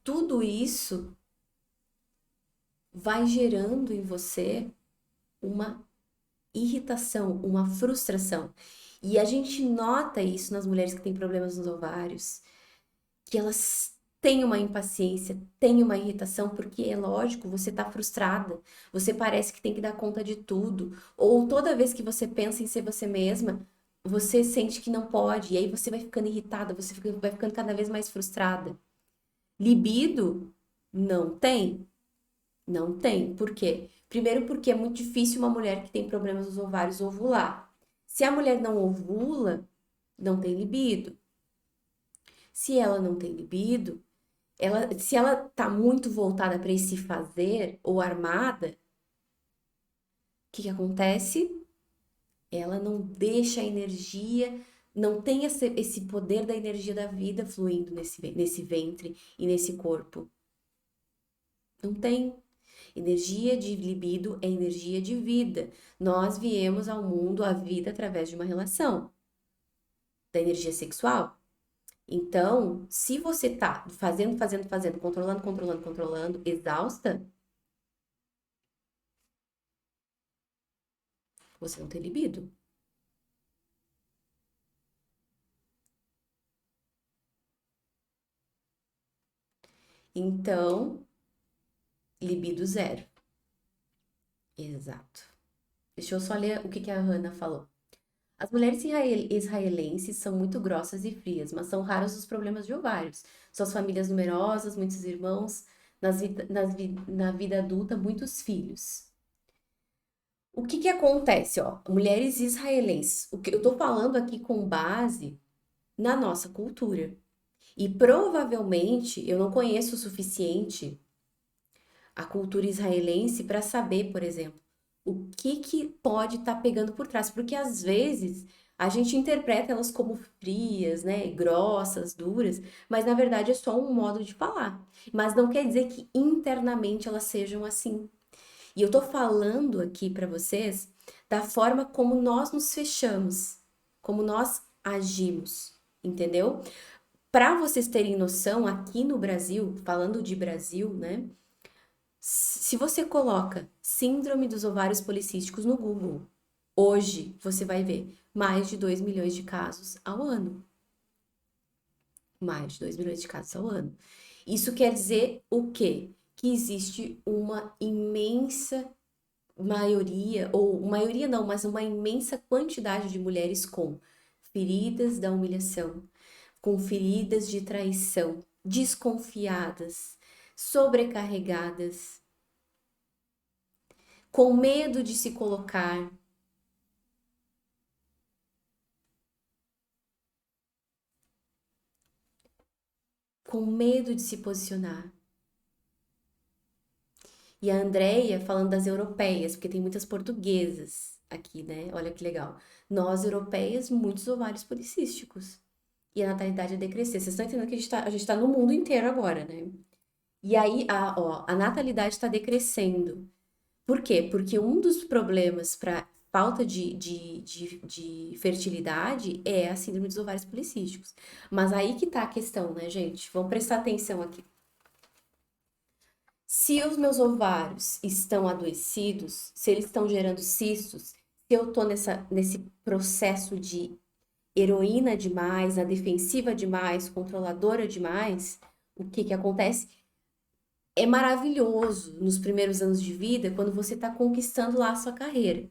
Tudo isso vai gerando em você uma irritação, uma frustração. E a gente nota isso nas mulheres que têm problemas nos ovários, que elas têm uma impaciência, têm uma irritação, porque é lógico, você tá frustrada, você parece que tem que dar conta de tudo, ou toda vez que você pensa em ser você mesma, você sente que não pode, e aí você vai ficando irritada, vai ficando cada vez mais frustrada. Libido não tem? Não tem. Por quê? Primeiro porque é muito difícil uma mulher que tem problemas nos ovários ovular. Se a mulher não ovula, não tem libido. Se ela não tem libido, se ela tá muito voltada para esse fazer ou armada, o que que acontece? Ela não deixa a energia, não tem esse poder da energia da vida fluindo nesse ventre e nesse corpo. Não tem. Energia de libido é energia de vida. Nós viemos ao mundo, à vida, através de uma relação da energia sexual. Então, se você tá fazendo, controlando, exausta, você não tem libido. Então, libido zero. Exato. Deixa eu só ler o que que a Hannah falou. As mulheres israelenses são muito grossas e frias, mas são raros os problemas de ovários. Suas famílias numerosas, muitos irmãos, na vida adulta, muitos filhos. O que que acontece, ó? Mulheres israelenses. O que eu tô falando aqui com base na nossa cultura. E provavelmente eu não conheço o suficiente a cultura israelense para saber, por exemplo, o que que pode estar pegando por trás, porque às vezes a gente interpreta elas como frias, né, grossas, duras, mas na verdade é só um modo de falar. Mas não quer dizer que internamente elas sejam assim. E eu tô falando aqui para vocês da forma como nós nos fechamos, como nós agimos, entendeu? Para vocês terem noção, aqui no Brasil, falando de Brasil, né? Se você coloca Síndrome dos ovários policísticos no Google, hoje você vai ver mais de 2 milhões de casos ao ano. Mais de 2 milhões de casos ao ano. Isso quer dizer o quê? Que existe uma imensa maioria, ou maioria não, mas uma imensa quantidade de mulheres com feridas da humilhação, com feridas de traição, desconfiadas, sobrecarregadas, com medo de se colocar, com medo de se posicionar. E a Andrea falando das europeias, porque tem muitas portuguesas aqui, né? Olha que legal. Nós, europeias, muitos ovários policísticos. E a natalidade a decrescer. Vocês estão entendendo que a gente tá no mundo inteiro agora, né? E aí, a natalidade está decrescendo. Por quê? Porque um dos problemas para falta de fertilidade é a síndrome dos ovários policísticos. Mas aí que tá a questão, né, gente? Vamos prestar atenção aqui. Se os meus ovários estão adoecidos, se eles estão gerando cistos, se eu tô nesse processo de heroína demais, na defensiva demais, controladora demais, o que que acontece? É maravilhoso nos primeiros anos de vida quando você está conquistando lá a sua carreira.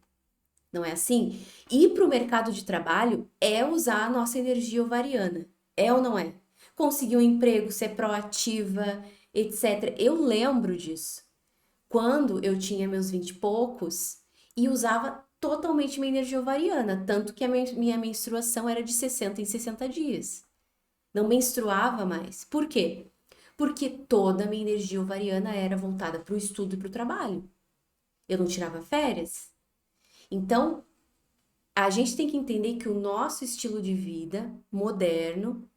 Não é assim? Ir para o mercado de trabalho é usar a nossa energia ovariana. É ou não é? Conseguir um emprego, ser proativa, etc. Eu lembro disso. Quando eu tinha meus 20 e poucos e usava totalmente minha energia ovariana, tanto que a minha menstruação era de 60 em 60 dias. Não menstruava mais. Por quê? Porque toda a minha energia ovariana era voltada para o estudo e para o trabalho. Eu não tirava férias. Então, a gente tem que entender que o nosso estilo de vida moderno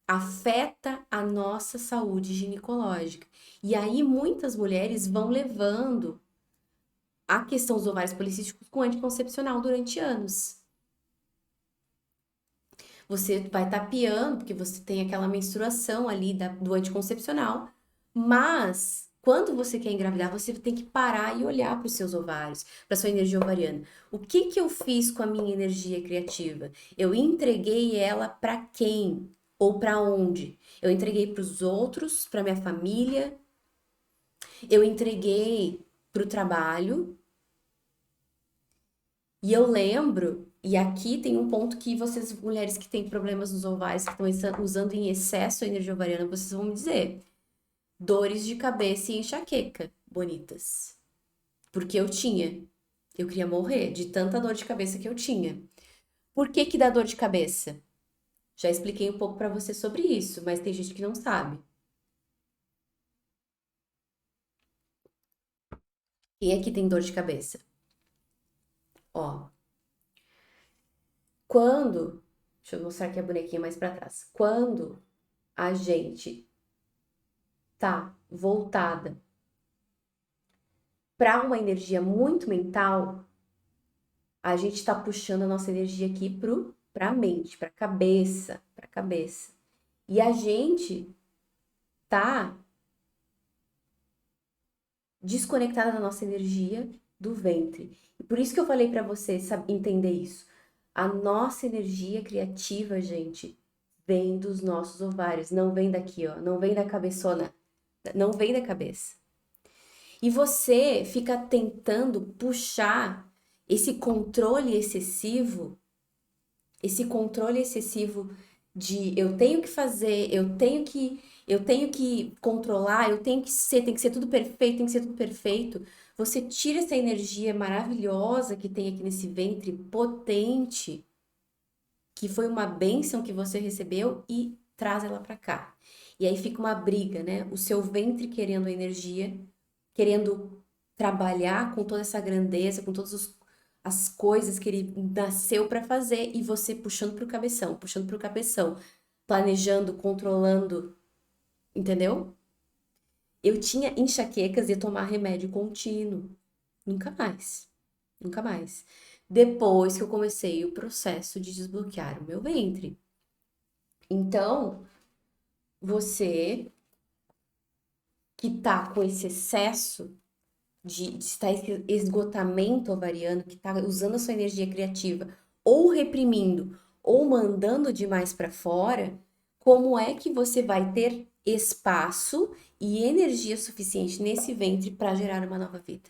afeta a nossa saúde ginecológica. E aí muitas mulheres vão levando a questão dos ovários policísticos com anticoncepcional durante anos. Você vai tapeando, porque você tem aquela menstruação ali do anticoncepcional, mas quando você quer engravidar, você tem que parar e olhar para os seus ovários, para sua energia ovariana. O que que eu fiz com a minha energia criativa? Eu entreguei ela para quem? Ou para onde? Eu entreguei para os outros, para minha família, eu entreguei para o trabalho. E eu lembro, e aqui tem um ponto que vocês, mulheres que têm problemas nos ovários, que estão usando em excesso a energia ovariana, vocês vão me dizer. Dores de cabeça e enxaqueca, bonitas. Porque eu tinha. Eu queria morrer de tanta dor de cabeça que eu tinha. Por que que dá dor de cabeça? Já expliquei um pouco pra você sobre isso, mas tem gente que não sabe. Quem aqui tem dor de cabeça? Ó, quando, deixa eu mostrar aqui a bonequinha mais pra trás. Quando a gente tá voltada para uma energia muito mental, a gente está puxando a nossa energia aqui para a mente, para a cabeça. E a gente tá desconectada da nossa energia do ventre. E por isso que eu falei para você entender isso. A nossa energia criativa, gente, vem dos nossos ovários, não vem daqui, ó, não vem da cabeçona, não vem da cabeça. E você fica tentando puxar esse controle excessivo de eu tenho que fazer, eu tenho que controlar, tem que ser tudo perfeito, tem que ser tudo perfeito. Você tira essa energia maravilhosa que tem aqui nesse ventre potente, que foi uma bênção que você recebeu e traz ela para cá. E aí fica uma briga, né? O seu ventre querendo a energia, querendo trabalhar com toda essa grandeza, com todas as coisas que ele nasceu para fazer e você puxando pro cabeção, planejando, controlando, entendeu? Eu tinha enxaquecas e ia tomar remédio contínuo. Nunca mais. Nunca mais. Depois que eu comecei o processo de desbloquear o meu ventre. Então, você que tá com esse excesso de estar esse esgotamento ovariano, que tá usando a sua energia criativa, ou reprimindo, ou mandando demais para fora, como é que você vai ter espaço e energia suficiente nesse ventre para gerar uma nova vida?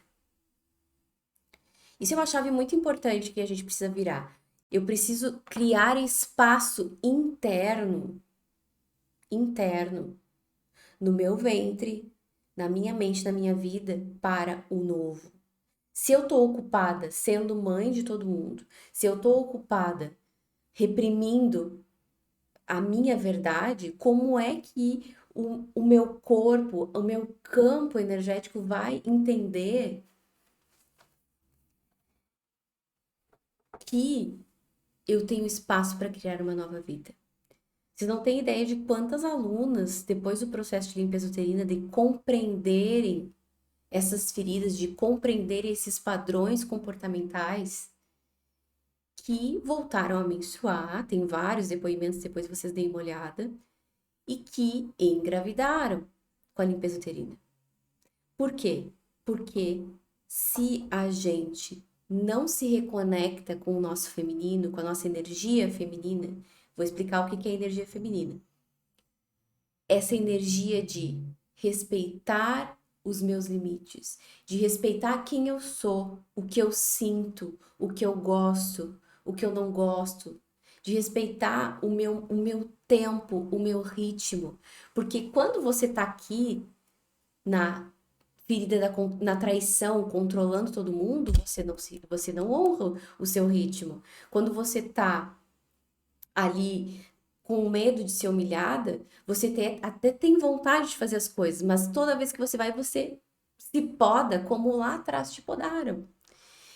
Isso é uma chave muito importante que a gente precisa virar. Eu preciso criar espaço interno, no meu ventre, na minha mente, na minha vida, para o novo. Se eu tô ocupada sendo mãe de todo mundo, se eu tô ocupada reprimindo a minha verdade, como é que o meu corpo, o meu campo energético vai entender que eu tenho espaço para criar uma nova vida? Vocês não têm ideia de quantas alunas, depois do processo de limpeza uterina, de compreenderem essas feridas, de compreender esses padrões comportamentais, que voltaram a menstruar, tem vários depoimentos, depois vocês deem uma olhada, e que engravidaram com a limpeza uterina. Por quê? Porque se a gente não se reconecta com o nosso feminino, com a nossa energia feminina, vou explicar o que é energia feminina. Essa energia de respeitar os meus limites, de respeitar quem eu sou, o que eu sinto, o que eu gosto, o que eu não gosto, de respeitar o meu tempo, o meu ritmo. Porque quando você tá aqui na ferida na traição, controlando todo mundo, você não honra o seu ritmo. Quando você tá ali com medo de ser humilhada, até tem vontade de fazer as coisas, mas toda vez que você vai, você se poda como lá atrás te podaram.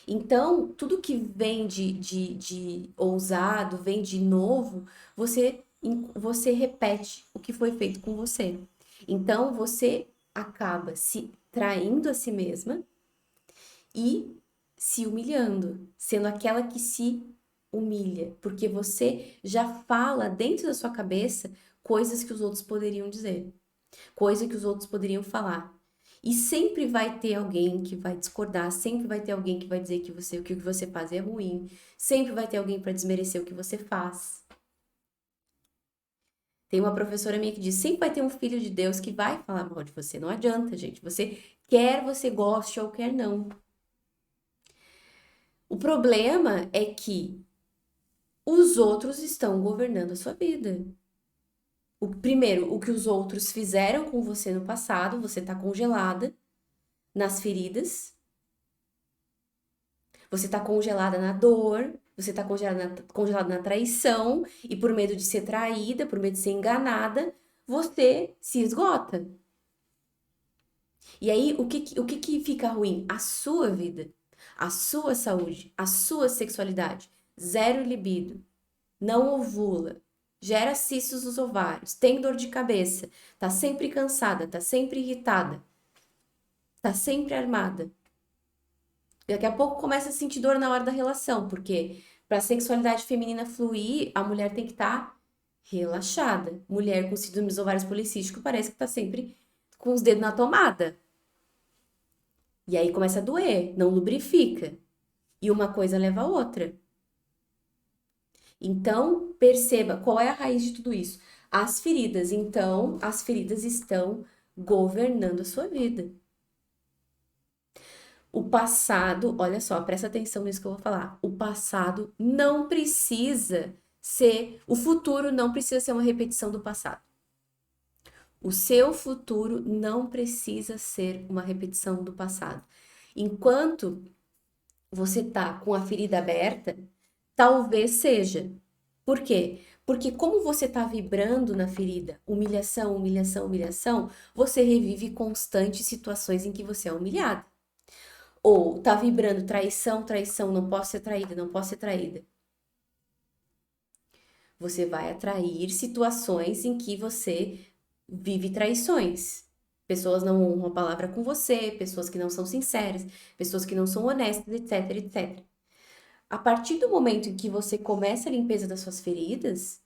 Então, tudo que vem de ousado, vem de novo, você repete o que foi feito com você. Então, você acaba se traindo a si mesma e se humilhando, sendo aquela que se humilha, porque você já fala dentro da sua cabeça coisas que os outros poderiam dizer, coisas que os outros poderiam falar. E sempre vai ter alguém que vai discordar, sempre vai ter alguém que vai dizer que o que você faz é ruim, sempre vai ter alguém para desmerecer o que você faz. Tem uma professora minha que diz, sempre vai ter um filho de Deus que vai falar mal de você. Não adianta, gente. Você goste ou quer não. O problema é que os outros estão governando a sua vida. Primeiro, o que os outros fizeram com você no passado, você tá congelada nas feridas, você tá congelada na dor, você tá congelada na traição, e por medo de ser traída, por medo de ser enganada, você se esgota. E aí, o que fica ruim? A sua vida, a sua saúde, a sua sexualidade. Zero libido, não ovula, gera cistos nos ovários, tem dor de cabeça, tá sempre cansada, tá sempre irritada, tá sempre armada. Daqui a pouco começa a sentir dor na hora da relação, porque para a sexualidade feminina fluir, a mulher tem que estar relaxada. Mulher com síndrome dos ovários policísticos parece que tá sempre com os dedos na tomada. E aí começa a doer, não lubrifica. E uma coisa leva a outra. Então, perceba qual é a raiz de tudo isso. As feridas. Então, as feridas estão governando a sua vida. O passado, olha só, presta atenção nisso que eu vou falar. O passado não precisa ser, o futuro não precisa ser uma repetição do passado. O seu futuro não precisa ser uma repetição do passado. Enquanto você tá com a ferida aberta, talvez seja. Por quê? Porque como você tá vibrando na ferida, humilhação, humilhação, humilhação, você revive constantes situações em que você é humilhada. Ou tá vibrando traição, traição, não posso ser traída, não posso ser traída. Você vai atrair situações em que você vive traições. Pessoas não honram a palavra com você, pessoas que não são sinceras, pessoas que não são honestas, etc, etc. A partir do momento em que você começa a limpeza das suas feridas,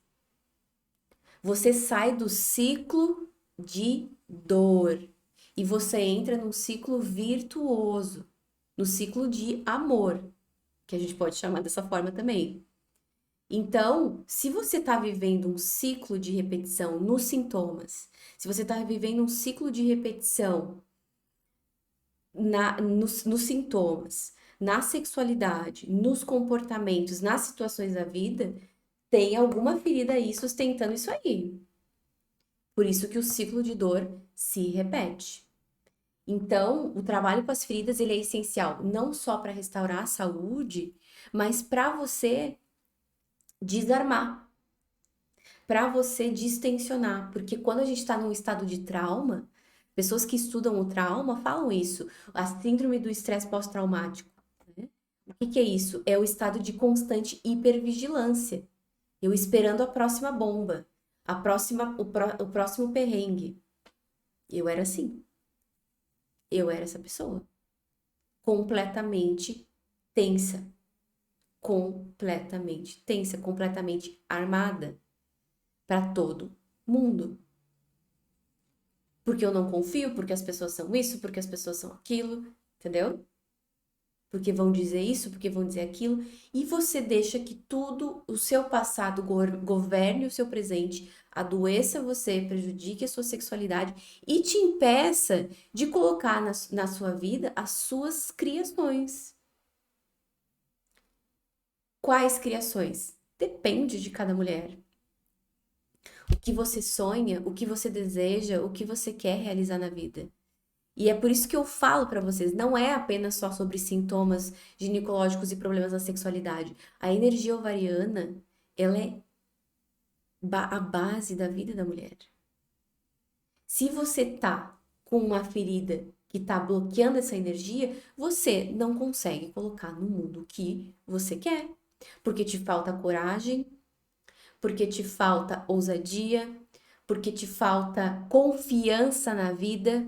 você sai do ciclo de dor e você entra num ciclo virtuoso, no ciclo de amor, que a gente pode chamar dessa forma também. Então, se você está vivendo um ciclo de repetição nos sintomas, se você está vivendo um ciclo de repetição nos sintomas, na sexualidade, nos comportamentos, nas situações da vida, tem alguma ferida aí sustentando isso aí. Por isso que o ciclo de dor se repete. Então, o trabalho com as feridas ele é essencial não só para restaurar a saúde, mas para você desarmar, para você distensionar, porque quando a gente está num estado de trauma, pessoas que estudam o trauma falam isso, a síndrome do estresse pós-traumático, né? O que que é isso? É o estado de constante hipervigilância. Eu esperando a próxima bomba, o próximo perrengue. Eu era assim. Eu era essa pessoa. Completamente tensa. Completamente tensa, completamente armada para todo mundo. Porque eu não confio, porque as pessoas são isso, porque as pessoas são aquilo, entendeu? Porque vão dizer isso, porque vão dizer aquilo, e você deixa que tudo, o seu passado governe o seu presente, adoeça você, prejudique a sua sexualidade e te impeça de colocar na sua vida as suas criações. Quais criações? Depende de cada mulher. O que você sonha, o que você deseja, o que você quer realizar na vida. E é por isso que eu falo pra vocês, não é apenas só sobre sintomas ginecológicos e problemas na sexualidade. A energia ovariana, ela é a base da vida da mulher. Se você tá com uma ferida que tá bloqueando essa energia, você não consegue colocar no mundo o que você quer. Porque te falta coragem, porque te falta ousadia, porque te falta confiança na vida.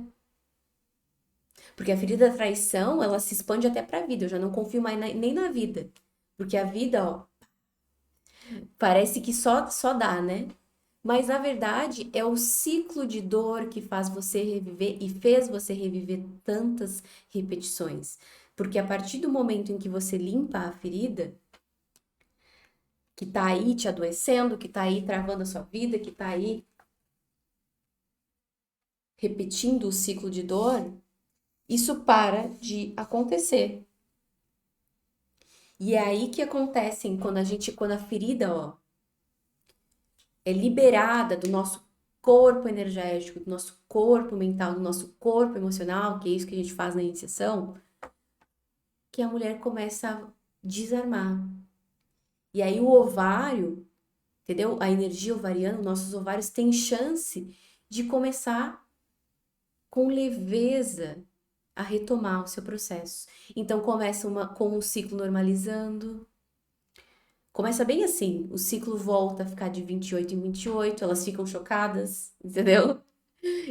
Porque a ferida da traição, ela se expande até pra vida. Eu já não confio mais nem na vida. Porque a vida, ó, parece que só dá, né? Mas na verdade é o ciclo de dor que faz você reviver e fez você reviver tantas repetições. Porque a partir do momento em que você limpa a ferida, que tá aí te adoecendo, que tá aí travando a sua vida, que tá aí repetindo o ciclo de dor, isso para de acontecer. E é aí que acontecem quando a ferida, ó, é liberada do nosso corpo energético, do nosso corpo mental, do nosso corpo emocional, que é isso que a gente faz na iniciação, que a mulher começa a desarmar. E aí o ovário, entendeu? A energia ovariana, nossos ovários têm chance de começar com leveza a retomar o seu processo. Então começa com o ciclo normalizando. Começa bem assim, o ciclo volta a ficar de 28 em 28, elas ficam chocadas, entendeu?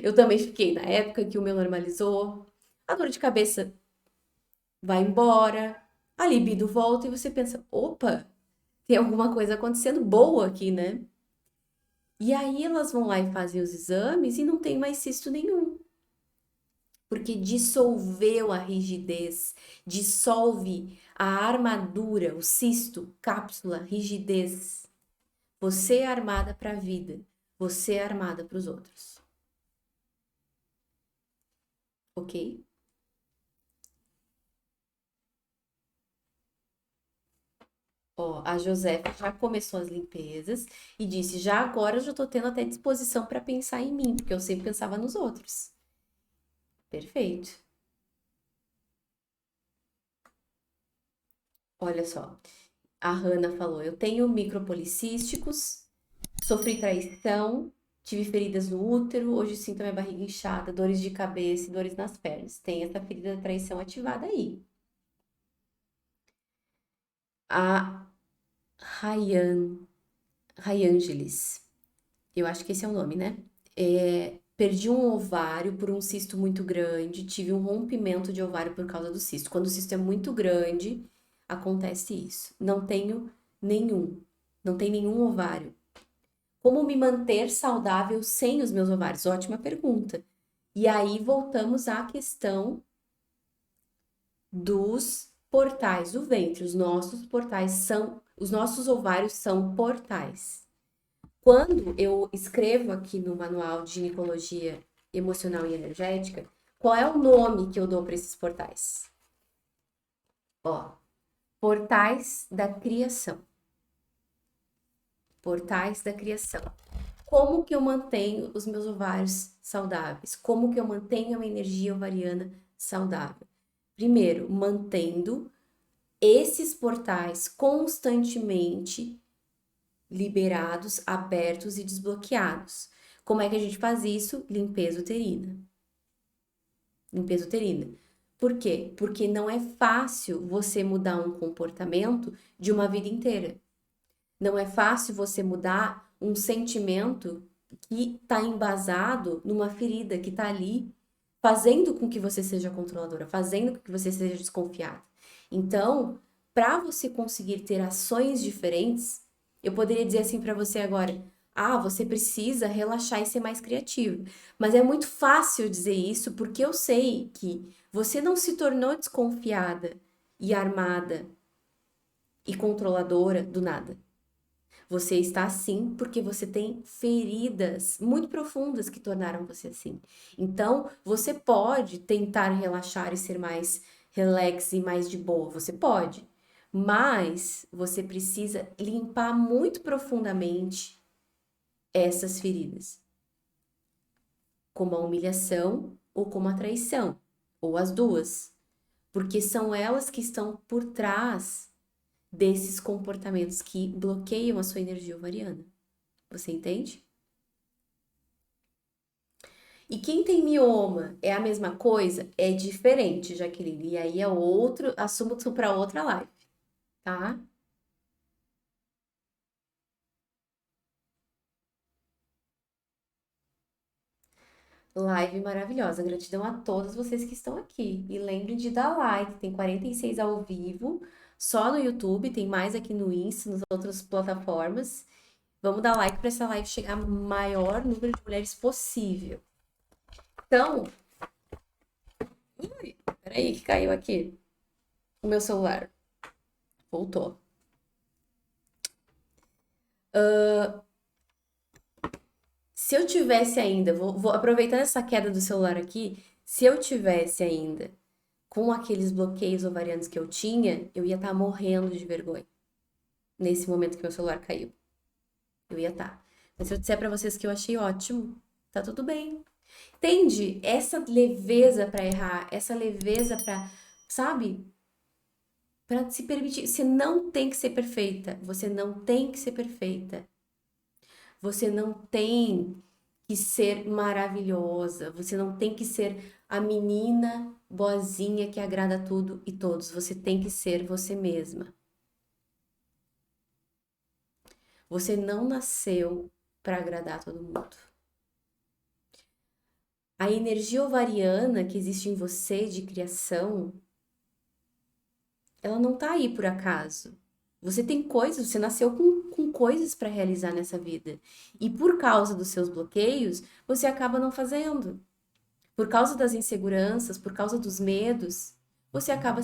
Eu também fiquei na época que o meu normalizou. A dor de cabeça vai embora, a libido volta e você pensa, opa, tem alguma coisa acontecendo boa aqui, né? E aí elas vão lá e fazem os exames e não tem mais cisto nenhum. Porque dissolveu a rigidez, dissolve a armadura, o cisto, cápsula, rigidez. Você é armada para a vida, você é armada para os outros. Ok? Ó, a Josefa já começou as limpezas e disse: já agora eu já tô tendo até disposição para pensar em mim, porque eu sempre pensava nos outros. Perfeito. Olha só, a Hannah falou: eu tenho micropolicísticos, sofri traição, tive feridas no útero, hoje sinto minha barriga inchada, dores de cabeça e dores nas pernas. Tem essa ferida da traição ativada aí. A Ryangelis, eu acho que esse é o nome, né? Perdi um ovário por um cisto muito grande, tive um rompimento de ovário por causa do cisto. Quando o cisto é muito grande, acontece isso. Não tenho nenhum, não tem nenhum ovário. Como me manter saudável sem os meus ovários? Ótima pergunta. E aí voltamos à questão dos portais do ventre. Os nossos portais são, os nossos ovários são portais. Quando eu escrevo aqui no manual de ginecologia emocional e energética, qual é o nome que eu dou para esses portais? Ó, portais da criação. Portais da criação. Como que eu mantenho os meus ovários saudáveis? Como que eu mantenho a minha energia ovariana saudável? Primeiro, mantendo esses portais constantemente liberados, abertos e desbloqueados. Como é que a gente faz isso? Limpeza uterina. Limpeza uterina. Por quê? Porque não é fácil você mudar um comportamento de uma vida inteira. Não é fácil você mudar um sentimento que está embasado numa ferida que está ali, fazendo com que você seja controladora, fazendo com que você seja desconfiada. Então, para você conseguir ter ações diferentes, eu poderia dizer assim para você agora: ah, você precisa relaxar e ser mais criativo. Mas é muito fácil dizer isso porque eu sei que você não se tornou desconfiada e armada e controladora do nada. Você está assim porque você tem feridas muito profundas que tornaram você assim. Então, você pode tentar relaxar e ser mais relax e mais de boa. Você pode. Mas você precisa limpar muito profundamente essas feridas, como a humilhação ou como a traição, ou as duas, porque são elas que estão por trás desses comportamentos que bloqueiam a sua energia ovariana. Você entende? E quem tem mioma é a mesma coisa? É diferente, Jaqueline. E aí é outro assunto para outra live, tá? Live maravilhosa. Gratidão a todos vocês que estão aqui. E lembrem de dar like. Tem 46 ao vivo, só no YouTube, tem mais aqui no Insta, nas outras plataformas. Vamos dar like para essa live chegar ao maior número de mulheres possível. Então, peraí que caiu aqui o meu celular. Voltou. Se eu tivesse ainda, vou aproveitando essa queda do celular aqui, se eu tivesse ainda com aqueles bloqueios ovarianos que eu tinha, eu ia estar morrendo de vergonha. Nesse momento que meu celular caiu. Eu ia estar. Mas se eu disser pra vocês que eu achei ótimo, tá tudo bem. Entende? Essa leveza pra errar, essa leveza pra, sabe? Pra se permitir. Você não tem que ser perfeita. Você não tem que ser perfeita. Você não tem que ser maravilhosa. Você não tem que ser a menina boazinha que agrada a tudo e todos. Você tem que ser você mesma. Você não nasceu para agradar todo mundo. A energia ovariana que existe em você de criação, ela não tá aí por acaso. Você tem coisas, você nasceu com coisas para realizar nessa vida. E por causa dos seus bloqueios, você acaba não fazendo. Por causa das inseguranças, por causa dos medos, você acaba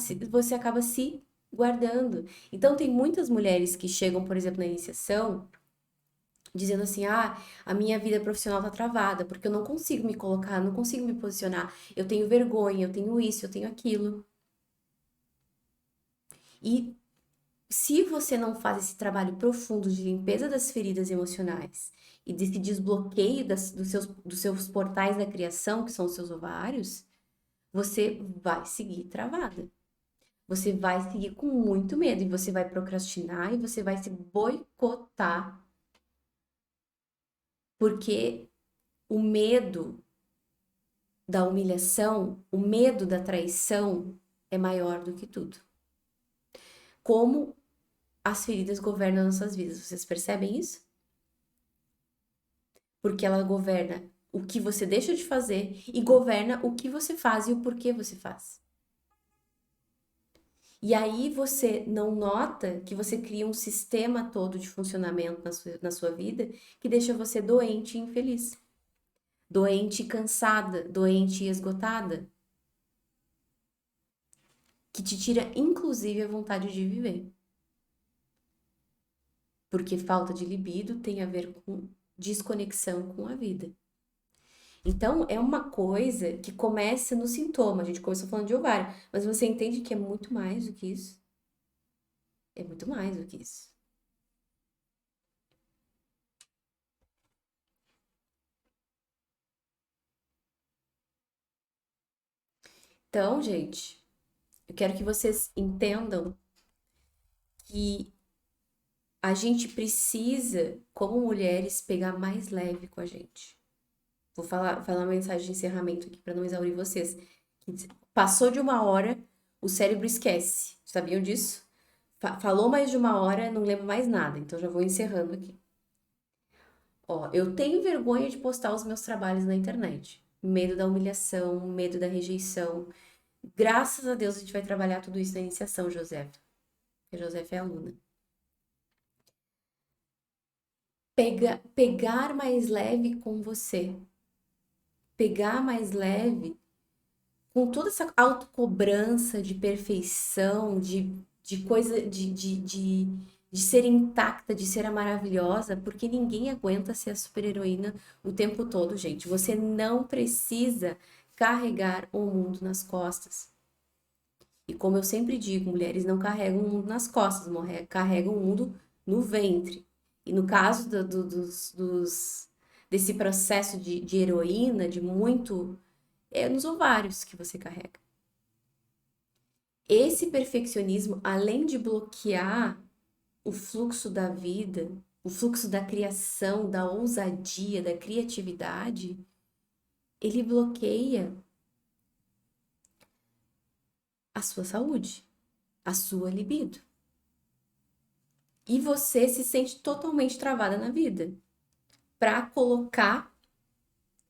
se guardando. Então, tem muitas mulheres que chegam, por exemplo, na iniciação, dizendo assim: ah, a minha vida profissional tá travada, porque eu não consigo me colocar, não consigo me posicionar, eu tenho vergonha, eu tenho isso, eu tenho aquilo. E Se você não faz esse trabalho profundo de limpeza das feridas emocionais e desse desbloqueio dos seus portais da criação, que são os seus ovários, você vai seguir travada. Você vai seguir com muito medo e você vai procrastinar e você vai se boicotar, porque o medo da humilhação, o medo da traição é maior do que tudo. Como as feridas governam nossas vidas, vocês percebem isso? Porque ela governa o que você deixa de fazer e governa o que você faz e o porquê você faz. E aí você não nota que você cria um sistema todo de funcionamento na sua vida que deixa você doente e infeliz. Doente e cansada, doente e esgotada. Que te tira, inclusive, a vontade de viver. Porque falta de libido tem a ver com desconexão com a vida. Então, é uma coisa que começa no sintoma. A gente começou falando de ovário, mas você entende que é muito mais do que isso? É muito mais do que isso. Então, gente, eu quero que vocês entendam que a gente precisa, como mulheres, pegar mais leve com a gente. Vou falar uma mensagem de encerramento aqui para não exaurir vocês. Passou de uma hora, o cérebro esquece. Sabiam disso? Falou mais de uma hora, não lembro mais nada. Então já vou encerrando aqui. Ó, eu tenho vergonha de postar os meus trabalhos na internet. Medo da humilhação, medo da rejeição. Graças a Deus a gente vai trabalhar tudo isso na iniciação, Josefa. Porque a Josefa é aluna. Pegar mais leve com você. Pegar mais leve com toda essa autocobrança de perfeição, de coisa, de ser intacta, de ser a maravilhosa, porque ninguém aguenta ser a super-heroína o tempo todo, gente. Você não precisa carregar o mundo nas costas. E como eu sempre digo, mulheres não carregam o mundo nas costas, carregam o mundo no ventre. E no caso desse processo de heroína, de muito, é nos ovários que você carrega. Esse perfeccionismo, além de bloquear o fluxo da vida, o fluxo da criação, da ousadia, da criatividade, ele bloqueia a sua saúde, a sua libido. E você se sente totalmente travada na vida para colocar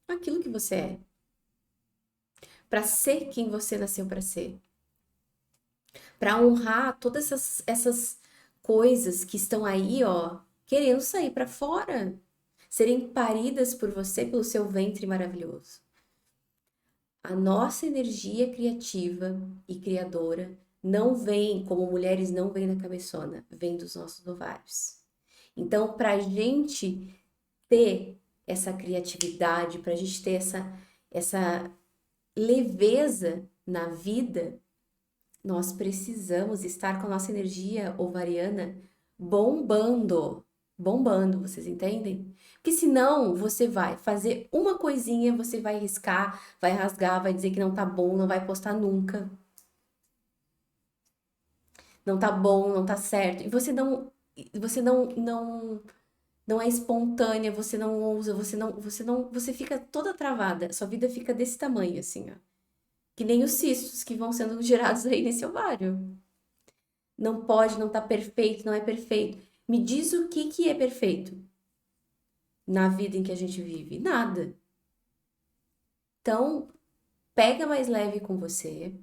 aquilo que você é, para ser quem você nasceu para ser, para honrar todas essas coisas que estão aí, ó, querendo sair para fora, serem paridas por você pelo seu ventre maravilhoso. A nossa energia criativa e criadora não vem, como mulheres, não vem da cabeçona, vem dos nossos ovários. Então, para a gente ter essa criatividade, para a gente ter essa leveza na vida, nós precisamos estar com a nossa energia ovariana bombando. Bombando, vocês entendem? Porque senão você vai fazer uma coisinha, você vai riscar, vai rasgar, vai dizer que não tá bom, não vai postar nunca. Não tá bom, não tá certo. E você não é espontânea, você não ousa, você fica toda travada. Sua vida fica desse tamanho, assim, ó. Que nem os cistos que vão sendo gerados aí nesse ovário. Não pode, não tá perfeito, não é perfeito. Me diz o que é perfeito na vida em que a gente vive? Nada. Então, pega mais leve com você.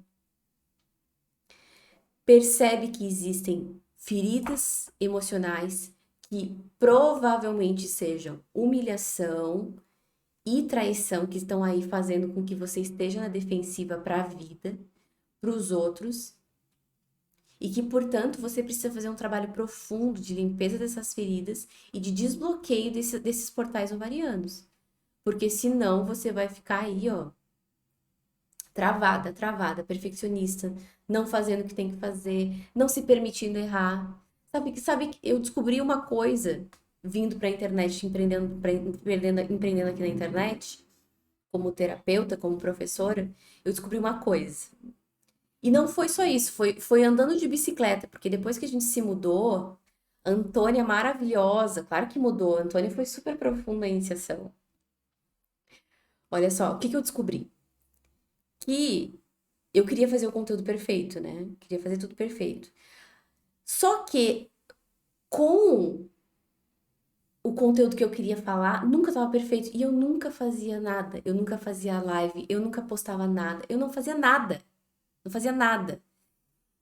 Percebe que existem feridas emocionais que provavelmente sejam humilhação e traição que estão aí fazendo com que você esteja na defensiva para a vida, para os outros, e que, portanto, você precisa fazer um trabalho profundo de limpeza dessas feridas e de desbloqueio desses portais ovarianos. Porque senão você vai ficar aí, ó, travada, perfeccionista, não fazendo o que tem que fazer, não se permitindo errar, Sabe que eu descobri uma coisa vindo pra internet, empreendendo aqui na internet, como terapeuta, como professora, eu descobri uma coisa. E não foi só isso, foi andando de bicicleta, porque depois que a gente se mudou, a Antônia maravilhosa, claro que mudou, a Antônia foi super profunda em iniciação. Olha só, o que que eu descobri? Que eu queria fazer o conteúdo perfeito, né? Queria fazer tudo perfeito. Só que com o conteúdo que eu queria falar nunca estava perfeito e eu nunca fazia nada. Eu nunca fazia live, eu nunca postava nada, eu não fazia nada. Não fazia nada.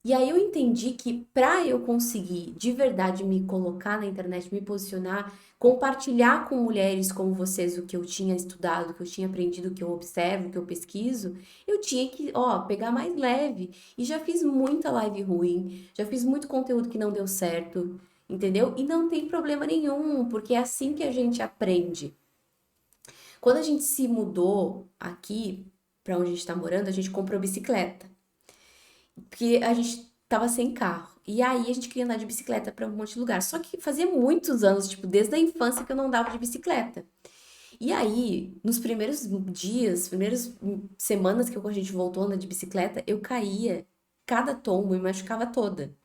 E aí eu entendi que para eu conseguir de verdade me colocar na internet, me posicionar, compartilhar com mulheres como vocês o que eu tinha estudado, o que eu tinha aprendido, o que eu observo, o que eu pesquiso, eu tinha que, ó, pegar mais leve. E já fiz muita live ruim, já fiz muito conteúdo que não deu certo, entendeu? E não tem problema nenhum, porque é assim que a gente aprende. Quando a gente se mudou aqui para onde a gente tá morando, a gente comprou bicicleta. Porque a gente tava sem carro. E aí a gente queria andar de bicicleta pra um monte de lugar. Só que fazia muitos anos, tipo, desde a infância que eu não andava de bicicleta. E aí, nos primeiros dias, primeiras semanas que a gente voltou a andar de bicicleta, eu caía. Cada tombo me machucava toda.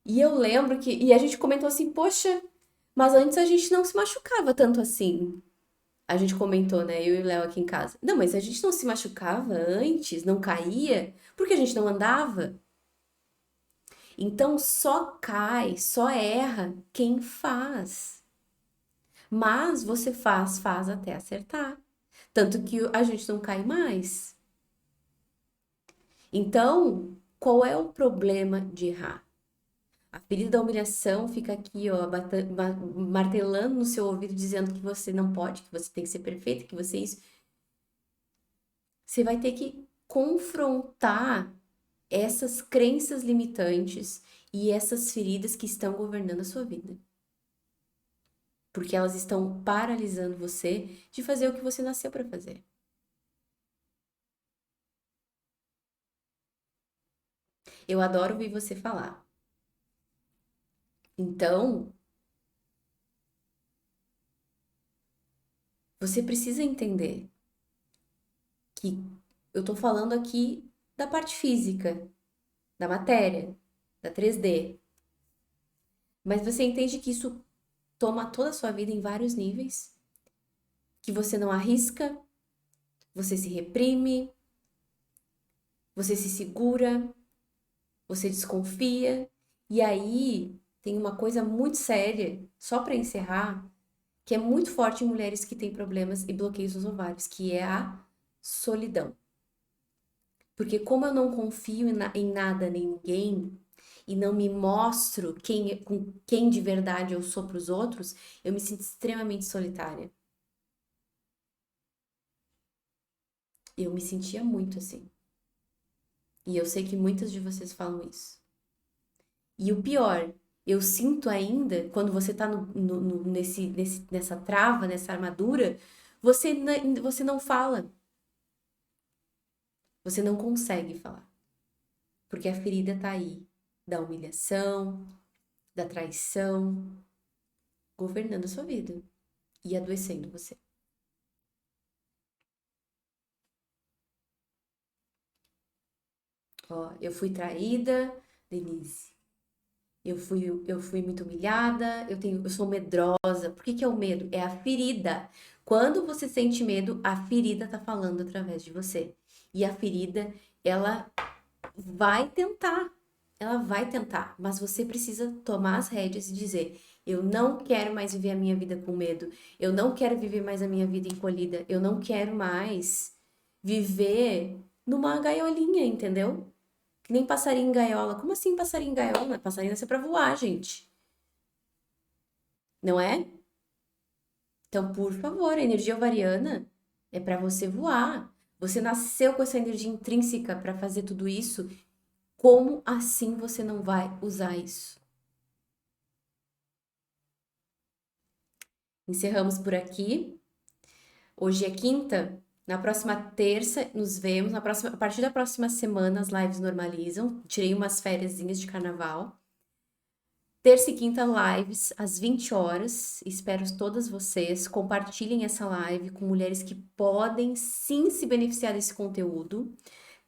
E eu lembro que. E a gente comentou assim, poxa, mas antes a gente não se machucava tanto assim. A gente comentou, né? Eu e o Léo aqui em casa. Não, mas a gente não se machucava antes, não caía, porque a gente não andava. Então só cai, só erra quem faz. Mas você faz até acertar. Tanto que a gente não cai mais. Então, qual é o problema de errar? A ferida da humilhação fica aqui, ó, martelando no seu ouvido, dizendo que você não pode, que você tem que ser perfeito, que você isso. Você vai ter que confrontar essas crenças limitantes e essas feridas que estão governando a sua vida. Porque elas estão paralisando você de fazer o que você nasceu para fazer. Eu adoro ouvir você falar. Então, você precisa entender que eu tô falando aqui da parte física, da matéria, da 3D. Mas você entende que isso toma toda a sua vida em vários níveis? Que você não arrisca, você se reprime, você se segura, você desconfia. E aí tem uma coisa muito séria, só para encerrar, que é muito forte em mulheres que têm problemas e bloqueios nos ovários, que é a solidão. Porque como eu não confio em nada nem ninguém e não me mostro com quem de verdade eu sou para os outros, eu me sinto extremamente solitária. Eu me sentia muito assim. E eu sei que muitas de vocês falam isso. E o pior, eu sinto ainda, quando você tá nessa trava, nessa armadura, você não fala. Você não consegue falar. Porque a ferida tá aí. Da humilhação, da traição, governando a sua vida e adoecendo você. Ó, eu fui traída, Denise. Eu fui muito humilhada, eu sou medrosa. Por que que é o medo? É a ferida. Quando você sente medo, a ferida tá falando através de você. E a ferida, ela vai tentar. Ela vai tentar, mas você precisa tomar as rédeas e dizer: eu não quero mais viver a minha vida com medo. Eu não quero viver mais a minha vida encolhida. Eu não quero mais viver numa gaiolinha, entendeu? Que nem passarinho em gaiola. Como assim passarinho em gaiola? Passarinho nasceu pra voar, gente. Não é? Então, por favor, a energia ovariana é pra você voar. Você nasceu com essa energia intrínseca pra fazer tudo isso. Como assim você não vai usar isso? Encerramos por aqui. Hoje é quinta. Na próxima terça nos vemos. A partir da próxima semana as lives normalizam. Tirei umas fériasinhas de carnaval. Terça e quinta lives às 20 horas. Espero todas vocês. Compartilhem essa live com mulheres que podem sim se beneficiar desse conteúdo.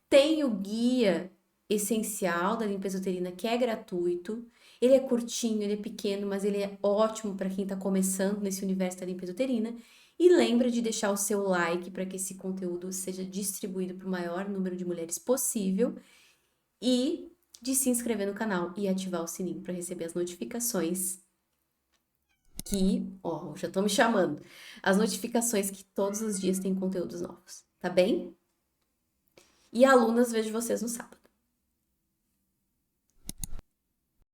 Tem o guia essencial da limpeza uterina, que é gratuito. Ele é curtinho, ele é pequeno, mas ele é ótimo para quem está começando nesse universo da limpeza uterina. E lembra de deixar o seu like para que esse conteúdo seja distribuído para o maior número de mulheres possível. E de se inscrever no canal e ativar o sininho para receber as notificações já estão me chamando, as notificações que todos os dias tem conteúdos novos, tá bem? E alunas, vejo vocês no sábado.